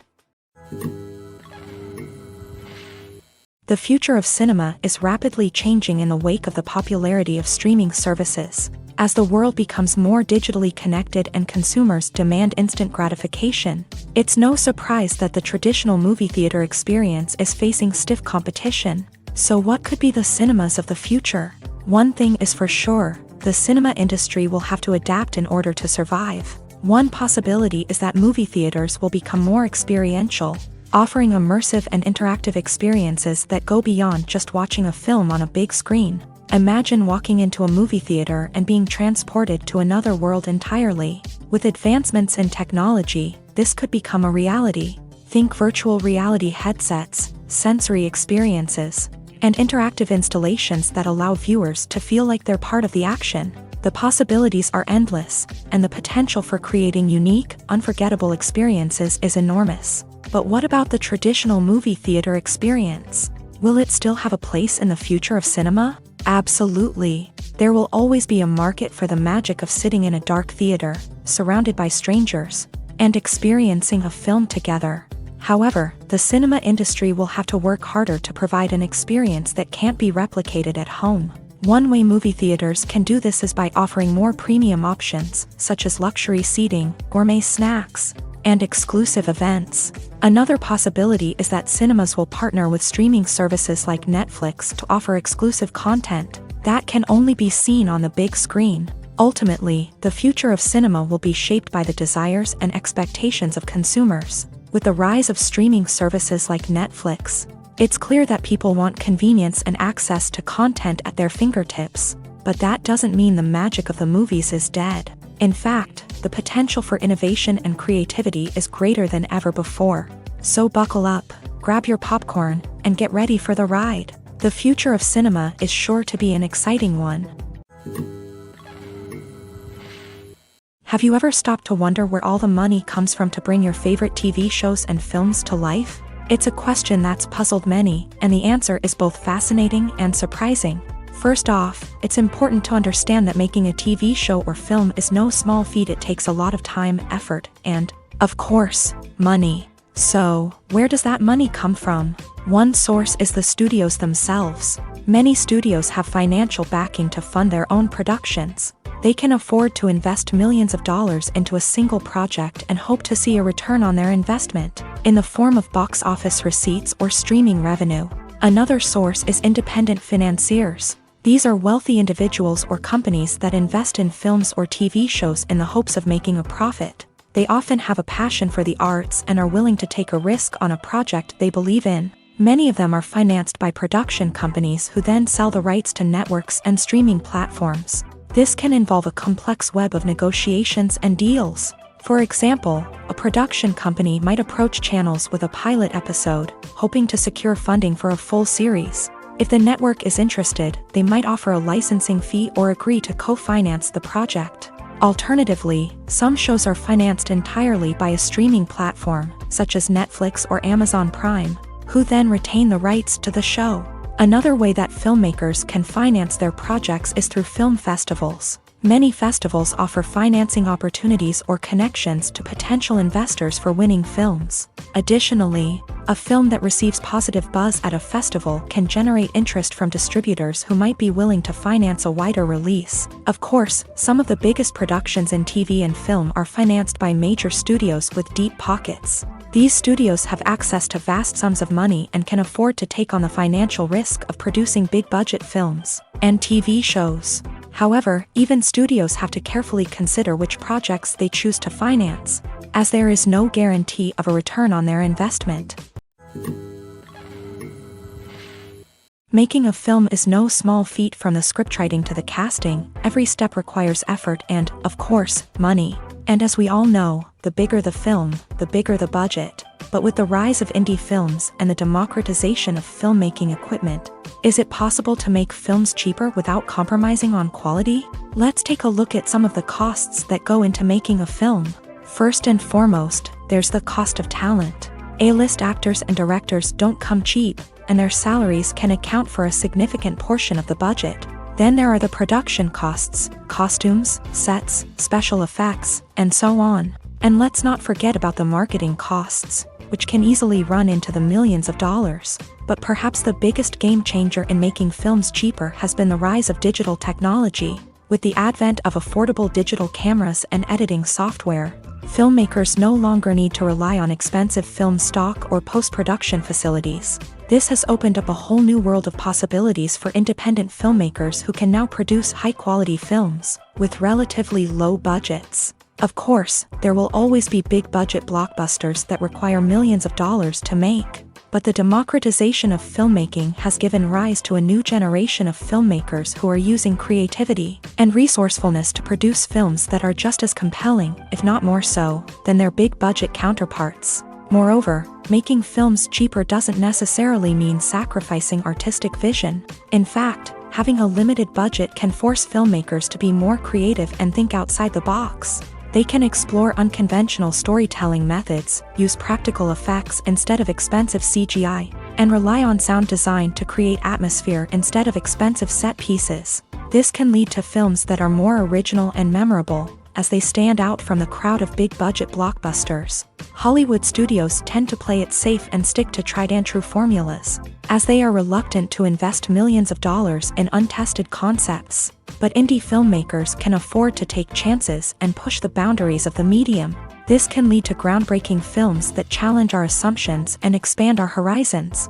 The future of cinema is rapidly changing in the wake of the popularity of streaming services. As the world becomes more digitally connected and consumers demand instant gratification, it's no surprise that the traditional movie theater experience is facing stiff competition. So what could be the cinemas of the future? One thing is for sure, the cinema industry will have to adapt in order to survive. One possibility is that movie theaters will become more experiential, offering immersive and interactive experiences that go beyond just watching a film on a big screen. Imagine walking into a movie theater and being transported to another world entirely. With advancements in technology, this could become a reality. Think virtual reality headsets, sensory experiences, and interactive installations that allow viewers to feel like they're part of the action. The possibilities are endless, and the potential for creating unique, unforgettable experiences is enormous. But what about the traditional movie theater experience? Will it still have a place in the future of cinema? Absolutely. There will always be a market for the magic of sitting in a dark theater, surrounded by strangers, and experiencing a film together. However, the cinema industry will have to work harder to provide an experience that can't be replicated at home. One way movie theaters can do this is by offering more premium options, such as luxury seating, gourmet snacks, and exclusive events. Another possibility is that cinemas will partner with streaming services like Netflix to offer exclusive content that can only be seen on the big screen. Ultimately, the future of cinema will be shaped by the desires and expectations of consumers. With the rise of streaming services like Netflix, it's clear that people want convenience and access to content at their fingertips. But that doesn't mean the magic of the movies is dead. In fact, the potential for innovation and creativity is greater than ever before. So buckle up, grab your popcorn, and get ready for the ride. The future of cinema is sure to be an exciting one. Have you ever stopped to wonder where all the money comes from to bring your favorite TV shows and films to life? It's a question that's puzzled many, and the answer is both fascinating and surprising. First off, it's important to understand that making a TV show or film is no small feat. It takes a lot of time, effort, and, of course, money. So, where does that money come from? One source is the studios themselves. Many studios have financial backing to fund their own productions. They can afford to invest millions of dollars into a single project and hope to see a return on their investment, in the form of box office receipts or streaming revenue. Another source is independent financiers. These are wealthy individuals or companies that invest in films or TV shows in the hopes of making a profit. They often have a passion for the arts and are willing to take a risk on a project they believe in. Many of them are financed by production companies who then sell the rights to networks and streaming platforms. This can involve a complex web of negotiations and deals. For example, a production company might approach channels with a pilot episode, hoping to secure funding for a full series. If the network is interested, they might offer a licensing fee or agree to co-finance the project. Alternatively, some shows are financed entirely by a streaming platform, such as Netflix or Amazon Prime, who then retain the rights to the show. Another way that filmmakers can finance their projects is through film festivals. Many festivals offer financing opportunities or connections to potential investors for winning films. Additionally, a film that receives positive buzz at a festival can generate interest from distributors who might be willing to finance a wider release. Of course, some of the biggest productions in TV and film are financed by major studios with deep pockets. These studios have access to vast sums of money and can afford to take on the financial risk of producing big-budget films and TV shows. However, even studios have to carefully consider which projects they choose to finance, as there is no guarantee of a return on their investment. Making a film is no small feat. From the scriptwriting to the casting, every step requires effort and, of course, money. And as we all know, the bigger the film, the bigger the budget. But with the rise of indie films and the democratization of filmmaking equipment, is it possible to make films cheaper without compromising on quality? Let's take a look at some of the costs that go into making a film. First and foremost, there's the cost of talent. A-list actors and directors don't come cheap, and their salaries can account for a significant portion of the budget. Then there are the production costs, costumes, sets, special effects, and so on. And let's not forget about the marketing costs, which can easily run into the millions of dollars. But perhaps the biggest game changer in making films cheaper has been the rise of digital technology. With the advent of affordable digital cameras and editing software, filmmakers no longer need to rely on expensive film stock or post-production facilities. This has opened up a whole new world of possibilities for independent filmmakers who can now produce high-quality films with relatively low budgets. Of course, there will always be big-budget blockbusters that require millions of dollars to make. But the democratization of filmmaking has given rise to a new generation of filmmakers who are using creativity and resourcefulness to produce films that are just as compelling, if not more so, than their big-budget counterparts. Moreover, making films cheaper doesn't necessarily mean sacrificing artistic vision. In fact, having a limited budget can force filmmakers to be more creative and think outside the box. They can explore unconventional storytelling methods, use practical effects instead of expensive CGI, and rely on sound design to create atmosphere instead of expensive set pieces. This can lead to films that are more original and memorable, as they stand out from the crowd of big-budget blockbusters. Hollywood studios tend to play it safe and stick to tried-and-true formulas, as they are reluctant to invest millions of dollars in untested concepts. But indie filmmakers can afford to take chances and push the boundaries of the medium. This can lead to groundbreaking films that challenge our assumptions and expand our horizons.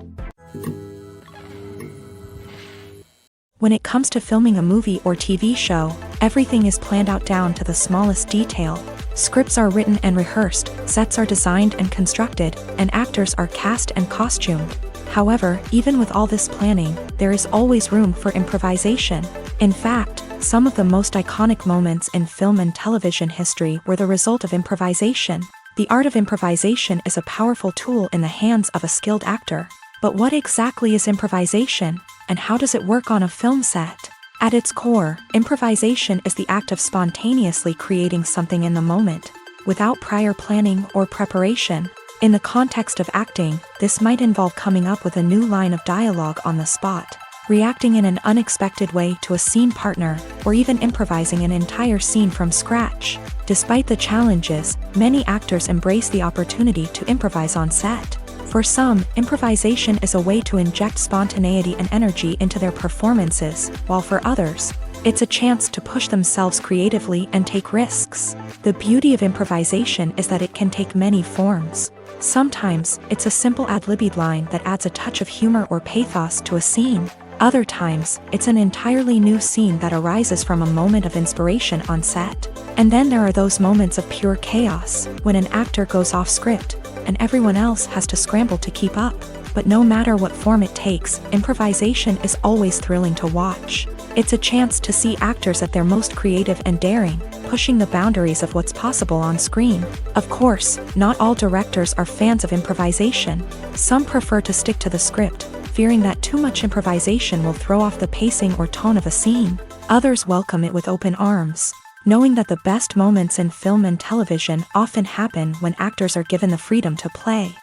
When it comes to filming a movie or TV show, everything is planned out down to the smallest detail. Scripts are written and rehearsed, sets are designed and constructed, and actors are cast and costumed. However, even with all this planning, there is always room for improvisation. In fact, some of the most iconic moments in film and television history were the result of improvisation. The art of improvisation is a powerful tool in the hands of a skilled actor. But what exactly is improvisation, and how does it work on a film set? At its core, improvisation is the act of spontaneously creating something in the moment, without prior planning or preparation. In the context of acting, this might involve coming up with a new line of dialogue on the spot, reacting in an unexpected way to a scene partner, or even improvising an entire scene from scratch. Despite the challenges, many actors embrace the opportunity to improvise on set. For some, improvisation is a way to inject spontaneity and energy into their performances, while for others, it's a chance to push themselves creatively and take risks. The beauty of improvisation is that it can take many forms. Sometimes, it's a simple ad-libbed line that adds a touch of humor or pathos to a scene. Other times, it's an entirely new scene that arises from a moment of inspiration on set. And then there are those moments of pure chaos, when an actor goes off script, and everyone else has to scramble to keep up. But no matter what form it takes, improvisation is always thrilling to watch. It's a chance to see actors at their most creative and daring, pushing the boundaries of what's possible on screen. Of course, not all directors are fans of improvisation. Some prefer to stick to the script, fearing that too much improvisation will throw off the pacing or tone of a scene. Others welcome it with open arms, knowing that the best moments in film and television often happen when actors are given the freedom to play.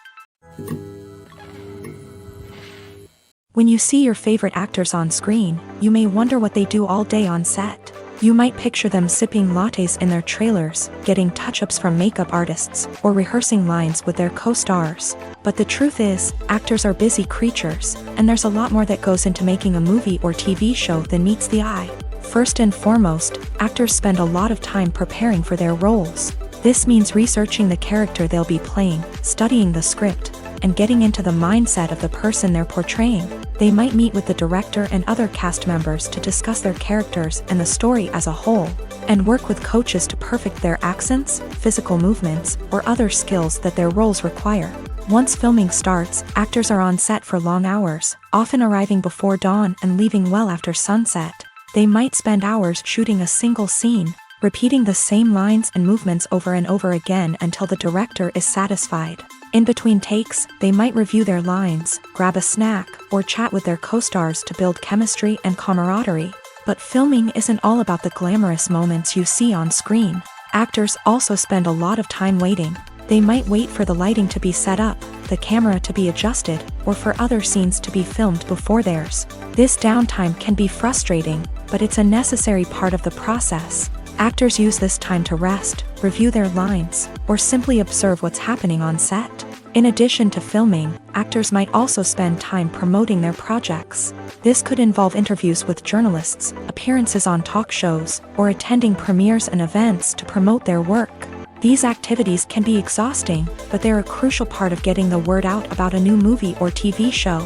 When you see your favorite actors on screen, you may wonder what they do all day on set. You might picture them sipping lattes in their trailers, getting touch-ups from makeup artists, or rehearsing lines with their co-stars. But the truth is, actors are busy creatures, and there's a lot more that goes into making a movie or TV show than meets the eye. First and foremost, actors spend a lot of time preparing for their roles. This means researching the character they'll be playing, studying the script, and getting into the mindset of the person they're portraying. They might meet with the director and other cast members to discuss their characters and the story as a whole, and work with coaches to perfect their accents, physical movements, or other skills that their roles require. Once filming starts, actors are on set for long hours, often arriving before dawn and leaving well after sunset. They might spend hours shooting a single scene, repeating the same lines and movements over and over again until the director is satisfied. In between takes, they might review their lines, grab a snack, or chat with their co-stars to build chemistry and camaraderie. But filming isn't all about the glamorous moments you see on screen. Actors also spend a lot of time waiting. They might wait for the lighting to be set up, the camera to be adjusted, or for other scenes to be filmed before theirs. This downtime can be frustrating, but it's a necessary part of the process. Actors use this time to rest, review their lines, or simply observe what's happening on set. In addition to filming, actors might also spend time promoting their projects. This could involve interviews with journalists, appearances on talk shows, or attending premieres and events to promote their work. These activities can be exhausting, but they're a crucial part of getting the word out about a new movie or TV show.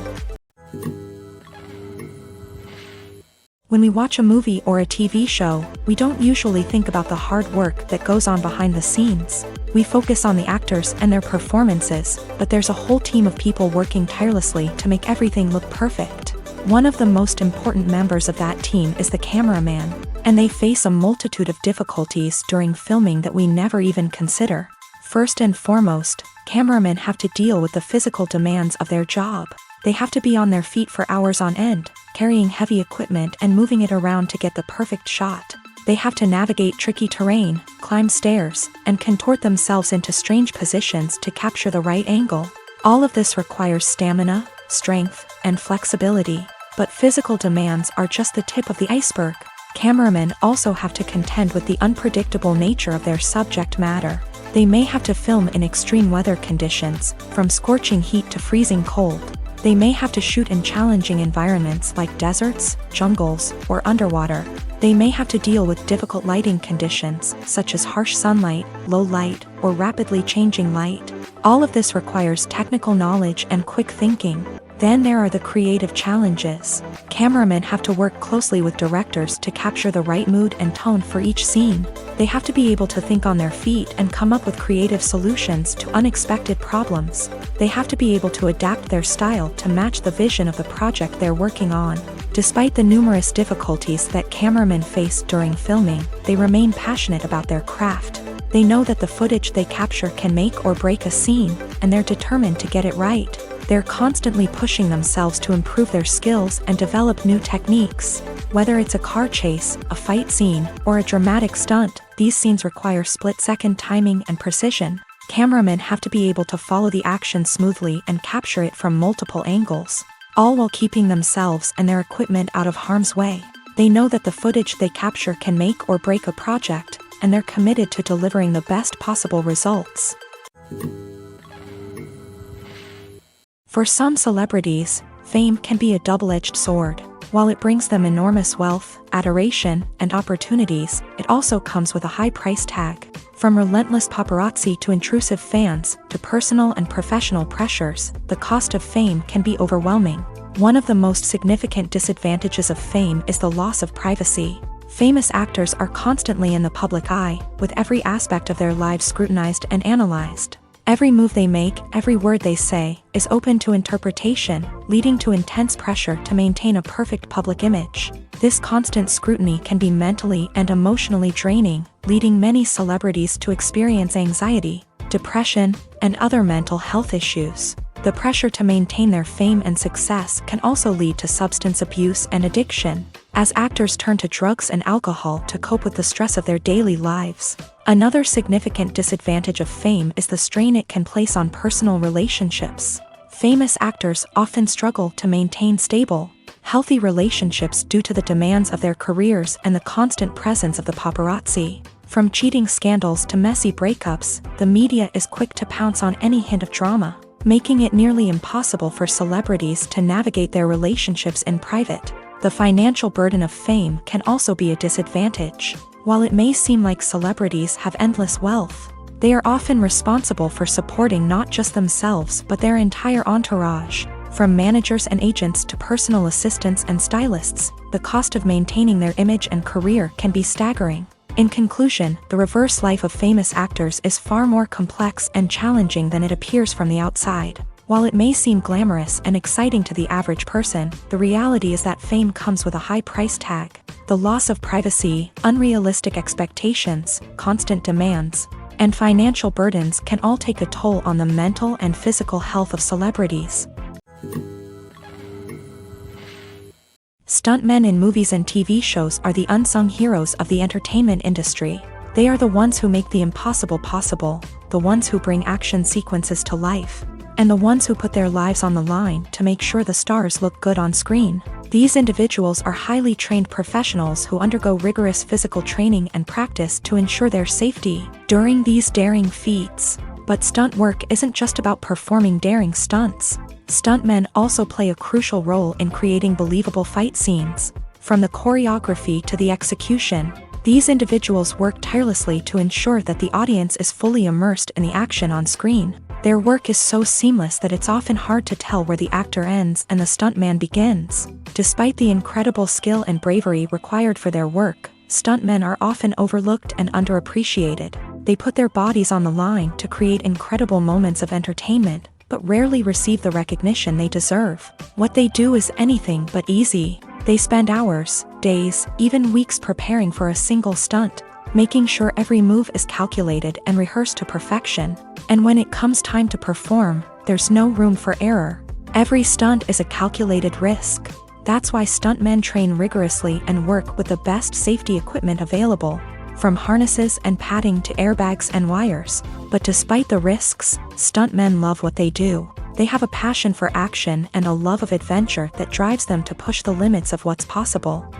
When we watch a movie or a TV show, we don't usually think about the hard work that goes on behind the scenes. We focus on the actors and their performances, but there's a whole team of people working tirelessly to make everything look perfect. One of the most important members of that team is the cameraman, and they face a multitude of difficulties during filming that we never even consider. First and foremost, cameramen have to deal with the physical demands of their job. They have to be on their feet for hours on end, carrying heavy equipment and moving it around to get the perfect shot. They have to navigate tricky terrain, climb stairs, and contort themselves into strange positions to capture the right angle. All of this requires stamina, strength, and flexibility. But physical demands are just the tip of the iceberg. Cameramen also have to contend with the unpredictable nature of their subject matter. They may have to film in extreme weather conditions, from scorching heat to freezing cold. They may have to shoot in challenging environments like deserts, jungles, or underwater. They may have to deal with difficult lighting conditions, such as harsh sunlight, low light, or rapidly changing light. All of this requires technical knowledge and quick thinking. Then there are the creative challenges. Cameramen have to work closely with directors to capture the right mood and tone for each scene. They have to be able to think on their feet and come up with creative solutions to unexpected problems. They have to be able to adapt their style to match the vision of the project they're working on. Despite the numerous difficulties that cameramen face during filming, they remain passionate about their craft. They know that the footage they capture can make or break a scene, and they're determined to get it right. They're constantly pushing themselves to improve their skills and develop new techniques. Whether it's a car chase, a fight scene, or a dramatic stunt, these scenes require split-second timing and precision. Cameramen have to be able to follow the action smoothly and capture it from multiple angles, all while keeping themselves and their equipment out of harm's way. They know that the footage they capture can make or break a project, and they're committed to delivering the best possible results. For some celebrities, fame can be a double-edged sword. While it brings them enormous wealth, adoration, and opportunities, it also comes with a high price tag. From relentless paparazzi to intrusive fans, to personal and professional pressures, the cost of fame can be overwhelming. One of the most significant disadvantages of fame is the loss of privacy. Famous actors are constantly in the public eye, with every aspect of their lives scrutinized and analyzed. Every move they make, every word they say, is open to interpretation, leading to intense pressure to maintain a perfect public image. This constant scrutiny can be mentally and emotionally draining, leading many celebrities to experience anxiety, depression, and other mental health issues. The pressure to maintain their fame and success can also lead to substance abuse and addiction, as actors turn to drugs and alcohol to cope with the stress of their daily lives. Another significant disadvantage of fame is the strain it can place on personal relationships. Famous actors often struggle to maintain stable, healthy relationships due to the demands of their careers and the constant presence of the paparazzi. From cheating scandals to messy breakups, the media is quick to pounce on any hint of drama, making it nearly impossible for celebrities to navigate their relationships in private. The financial burden of fame can also be a disadvantage. While it may seem like celebrities have endless wealth, they are often responsible for supporting not just themselves but their entire entourage. From managers and agents to personal assistants and stylists, the cost of maintaining their image and career can be staggering. In conclusion, the reverse life of famous actors is far more complex and challenging than it appears from the outside. While it may seem glamorous and exciting to the average person, the reality is that fame comes with a high price tag. The loss of privacy, unrealistic expectations, constant demands, and financial burdens can all take a toll on the mental and physical health of celebrities. Stuntmen in movies and TV shows are the unsung heroes of the entertainment industry. They are the ones who make the impossible possible, the ones who bring action sequences to life, and the ones who put their lives on the line to make sure the stars look good on screen. These individuals are highly trained professionals who undergo rigorous physical training and practice to ensure their safety during these daring feats. But stunt work isn't just about performing daring stunts. Stuntmen also play a crucial role in creating believable fight scenes. From the choreography to the execution, these individuals work tirelessly to ensure that the audience is fully immersed in the action on screen. Their work is so seamless that it's often hard to tell where the actor ends and the stuntman begins. Despite the incredible skill and bravery required for their work, stuntmen are often overlooked and underappreciated. They put their bodies on the line to create incredible moments of entertainment, but rarely receive the recognition they deserve. What they do is anything but easy. They spend hours, days, even weeks preparing for a single stunt, making sure every move is calculated and rehearsed to perfection. And when it comes time to perform, there's no room for error. Every stunt is a calculated risk. That's why stuntmen train rigorously and work with the best safety equipment available, from harnesses and padding to airbags and wires. But despite the risks, stuntmen love what they do. They have a passion for action and a love of adventure that drives them to push the limits of what's possible.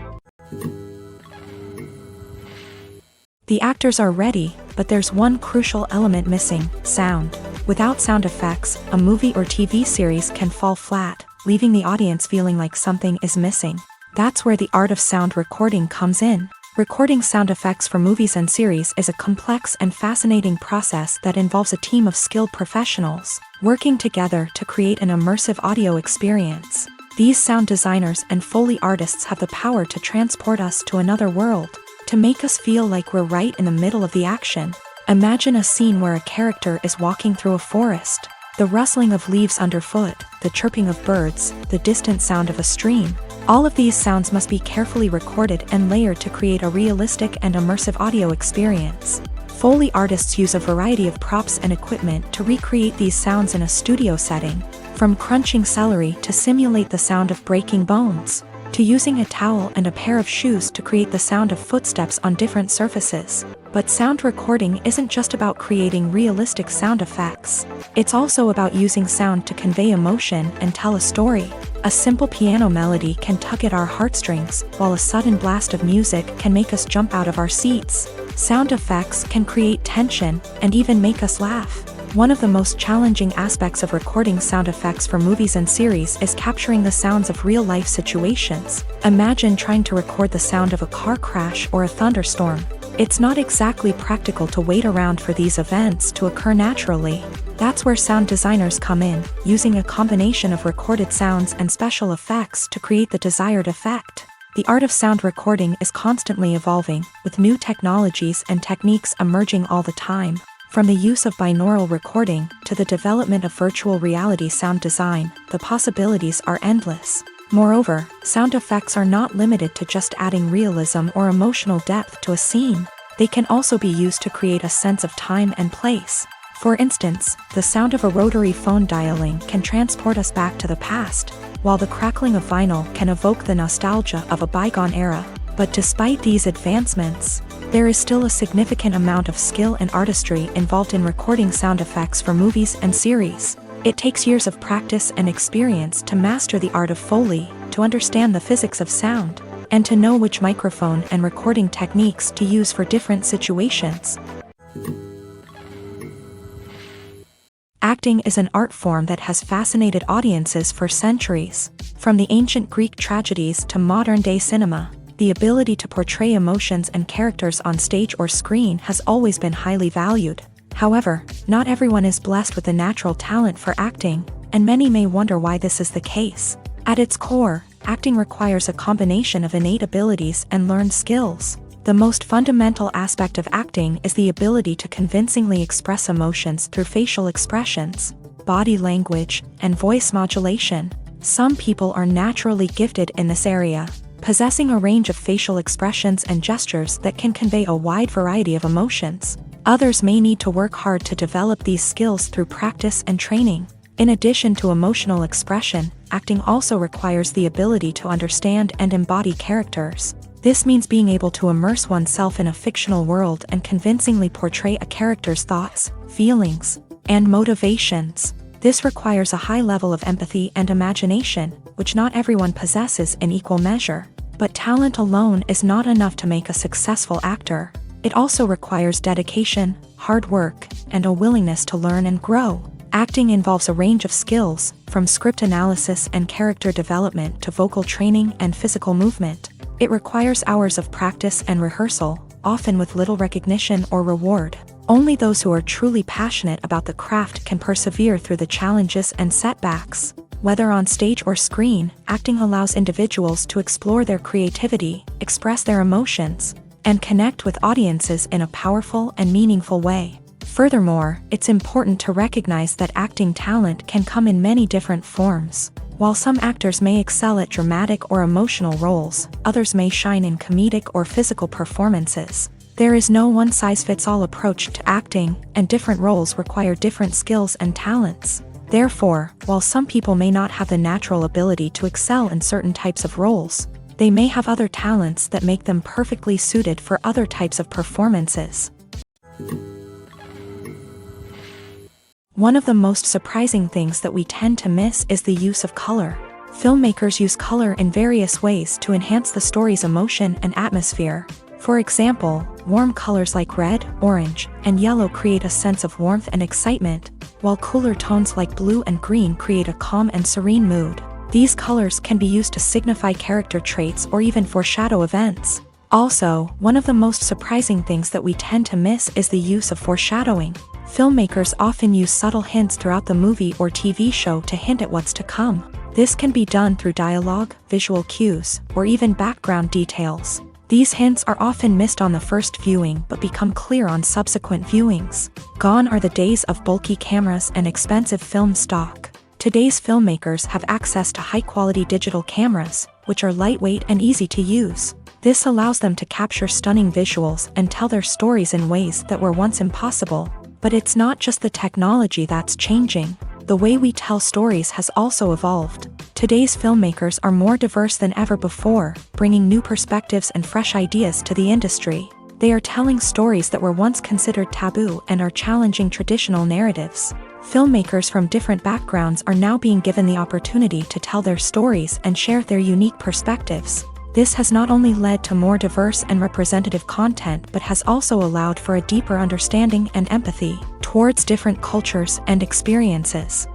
The actors are ready, but there's one crucial element missing: sound. Without sound effects, a movie or TV series can fall flat, leaving the audience feeling like something is missing. That's where the art of sound recording comes in. Recording sound effects for movies and series is a complex and fascinating process that involves a team of skilled professionals working together to create an immersive audio experience. These sound designers and Foley artists have the power to transport us to another world, to make us feel like we're right in the middle of the action. Imagine a scene where a character is walking through a forest. The rustling of leaves underfoot, the chirping of birds, the distant sound of a stream. All of these sounds must be carefully recorded and layered to create a realistic and immersive audio experience. Foley artists use a variety of props and equipment to recreate these sounds in a studio setting, from crunching celery to simulate the sound of breaking bones, to using a towel and a pair of shoes to create the sound of footsteps on different surfaces. But sound recording isn't just about creating realistic sound effects. It's also about using sound to convey emotion and tell a story. A simple piano melody can tug at our heartstrings, while a sudden blast of music can make us jump out of our seats. Sound effects can create tension and even make us laugh. One of the most challenging aspects of recording sound effects for movies and series is capturing the sounds of real-life situations. Imagine trying to record the sound of a car crash or a thunderstorm. It's not exactly practical to wait around for these events to occur naturally. That's where sound designers come in, using a combination of recorded sounds and special effects to create the desired effect. The art of sound recording is constantly evolving, with new technologies and techniques emerging all the time. From the use of binaural recording to the development of virtual reality sound design, the possibilities are endless. Moreover, sound effects are not limited to just adding realism or emotional depth to a scene. They can also be used to create a sense of time and place. For instance, the sound of a rotary phone dialing can transport us back to the past, while the crackling of vinyl can evoke the nostalgia of a bygone era. But despite these advancements, there is still a significant amount of skill and artistry involved in recording sound effects for movies and series. It takes years of practice and experience to master the art of Foley, to understand the physics of sound, and to know which microphone and recording techniques to use for different situations. Acting is an art form that has fascinated audiences for centuries. From the ancient Greek tragedies to modern-day cinema, the ability to portray emotions and characters on stage or screen has always been highly valued. However, not everyone is blessed with the natural talent for acting, and many may wonder why this is the case. At its core, acting requires a combination of innate abilities and learned skills. The most fundamental aspect of acting is the ability to convincingly express emotions through facial expressions, body language, and voice modulation. Some people are naturally gifted in this area, possessing a range of facial expressions and gestures that can convey a wide variety of emotions. Others may need to work hard to develop these skills through practice and training. In addition to emotional expression, acting also requires the ability to understand and embody characters. This means being able to immerse oneself in a fictional world and convincingly portray a character's thoughts, feelings, and motivations. This requires a high level of empathy and imagination, which not everyone possesses in equal measure. But talent alone is not enough to make a successful actor. It also requires dedication, hard work, and a willingness to learn and grow. Acting involves a range of skills, from script analysis and character development to vocal training and physical movement. It requires hours of practice and rehearsal, often with little recognition or reward. Only those who are truly passionate about the craft can persevere through the challenges and setbacks. Whether on stage or screen, acting allows individuals to explore their creativity, express their emotions, and connect with audiences in a powerful and meaningful way. Furthermore, it's important to recognize that acting talent can come in many different forms. While some actors may excel at dramatic or emotional roles, others may shine in comedic or physical performances. There is no one-size-fits-all approach to acting, and different roles require different skills and talents. Therefore, while some people may not have the natural ability to excel in certain types of roles, they may have other talents that make them perfectly suited for other types of performances. One of the most surprising things that we tend to miss is the use of color. Filmmakers use color in various ways to enhance the story's emotion and atmosphere. For example, warm colors like red, orange, and yellow create a sense of warmth and excitement, while cooler tones like blue and green create a calm and serene mood. These colors can be used to signify character traits or even foreshadow events. Also, one of the most surprising things that we tend to miss is the use of foreshadowing. Filmmakers often use subtle hints throughout the movie or TV show to hint at what's to come. This can be done through dialogue, visual cues, or even background details. These hints are often missed on the first viewing but become clear on subsequent viewings. Gone are the days of bulky cameras and expensive film stock. Today's filmmakers have access to high-quality digital cameras, which are lightweight and easy to use. This allows them to capture stunning visuals and tell their stories in ways that were once impossible. But it's not just the technology that's changing. The way we tell stories has also evolved. Today's filmmakers are more diverse than ever before, bringing new perspectives and fresh ideas to the industry. They are telling stories that were once considered taboo and are challenging traditional narratives. Filmmakers from different backgrounds are now being given the opportunity to tell their stories and share their unique perspectives. This has not only led to more diverse and representative content but has also allowed for a deeper understanding and empathy towards different cultures and experiences.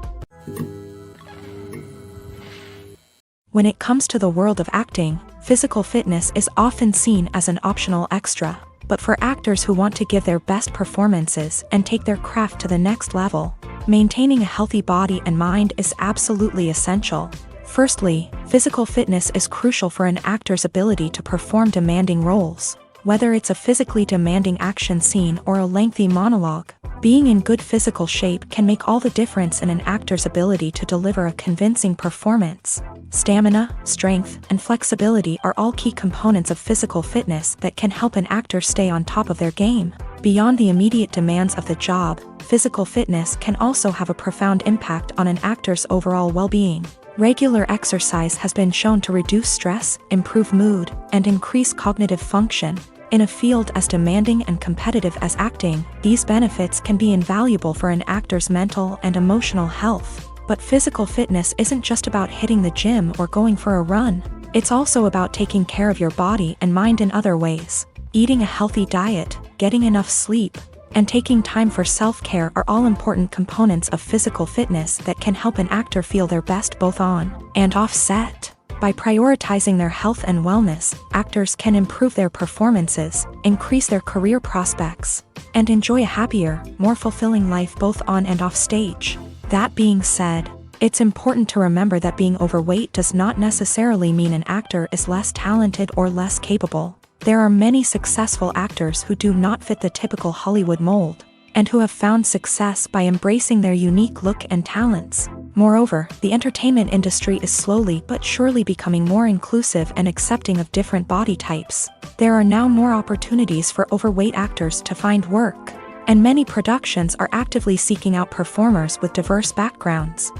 When it comes to the world of acting, physical fitness is often seen as an optional extra. But for actors who want to give their best performances and take their craft to the next level, maintaining a healthy body and mind is absolutely essential. Firstly, physical fitness is crucial for an actor's ability to perform demanding roles. Whether it's a physically demanding action scene or a lengthy monologue, being in good physical shape can make all the difference in an actor's ability to deliver a convincing performance. Stamina, strength, and flexibility are all key components of physical fitness that can help an actor stay on top of their game. Beyond the immediate demands of the job, physical fitness can also have a profound impact on an actor's overall well-being. Regular exercise has been shown to reduce stress, improve mood, and increase cognitive function. In a field as demanding and competitive as acting, these benefits can be invaluable for an actor's mental and emotional health. But physical fitness isn't just about hitting the gym or going for a run. It's also about taking care of your body and mind in other ways. Eating a healthy diet, getting enough sleep, and taking time for self-care are all important components of physical fitness that can help an actor feel their best both on and off set. By prioritizing their health and wellness, actors can improve their performances, increase their career prospects, and enjoy a happier, more fulfilling life both on and off stage. That being said, it's important to remember that being overweight does not necessarily mean an actor is less talented or less capable. There are many successful actors who do not fit the typical Hollywood mold, and who have found success by embracing their unique look and talents. Moreover, the entertainment industry is slowly but surely becoming more inclusive and accepting of different body types. There are now more opportunities for overweight actors to find work, and many productions are actively seeking out performers with diverse backgrounds.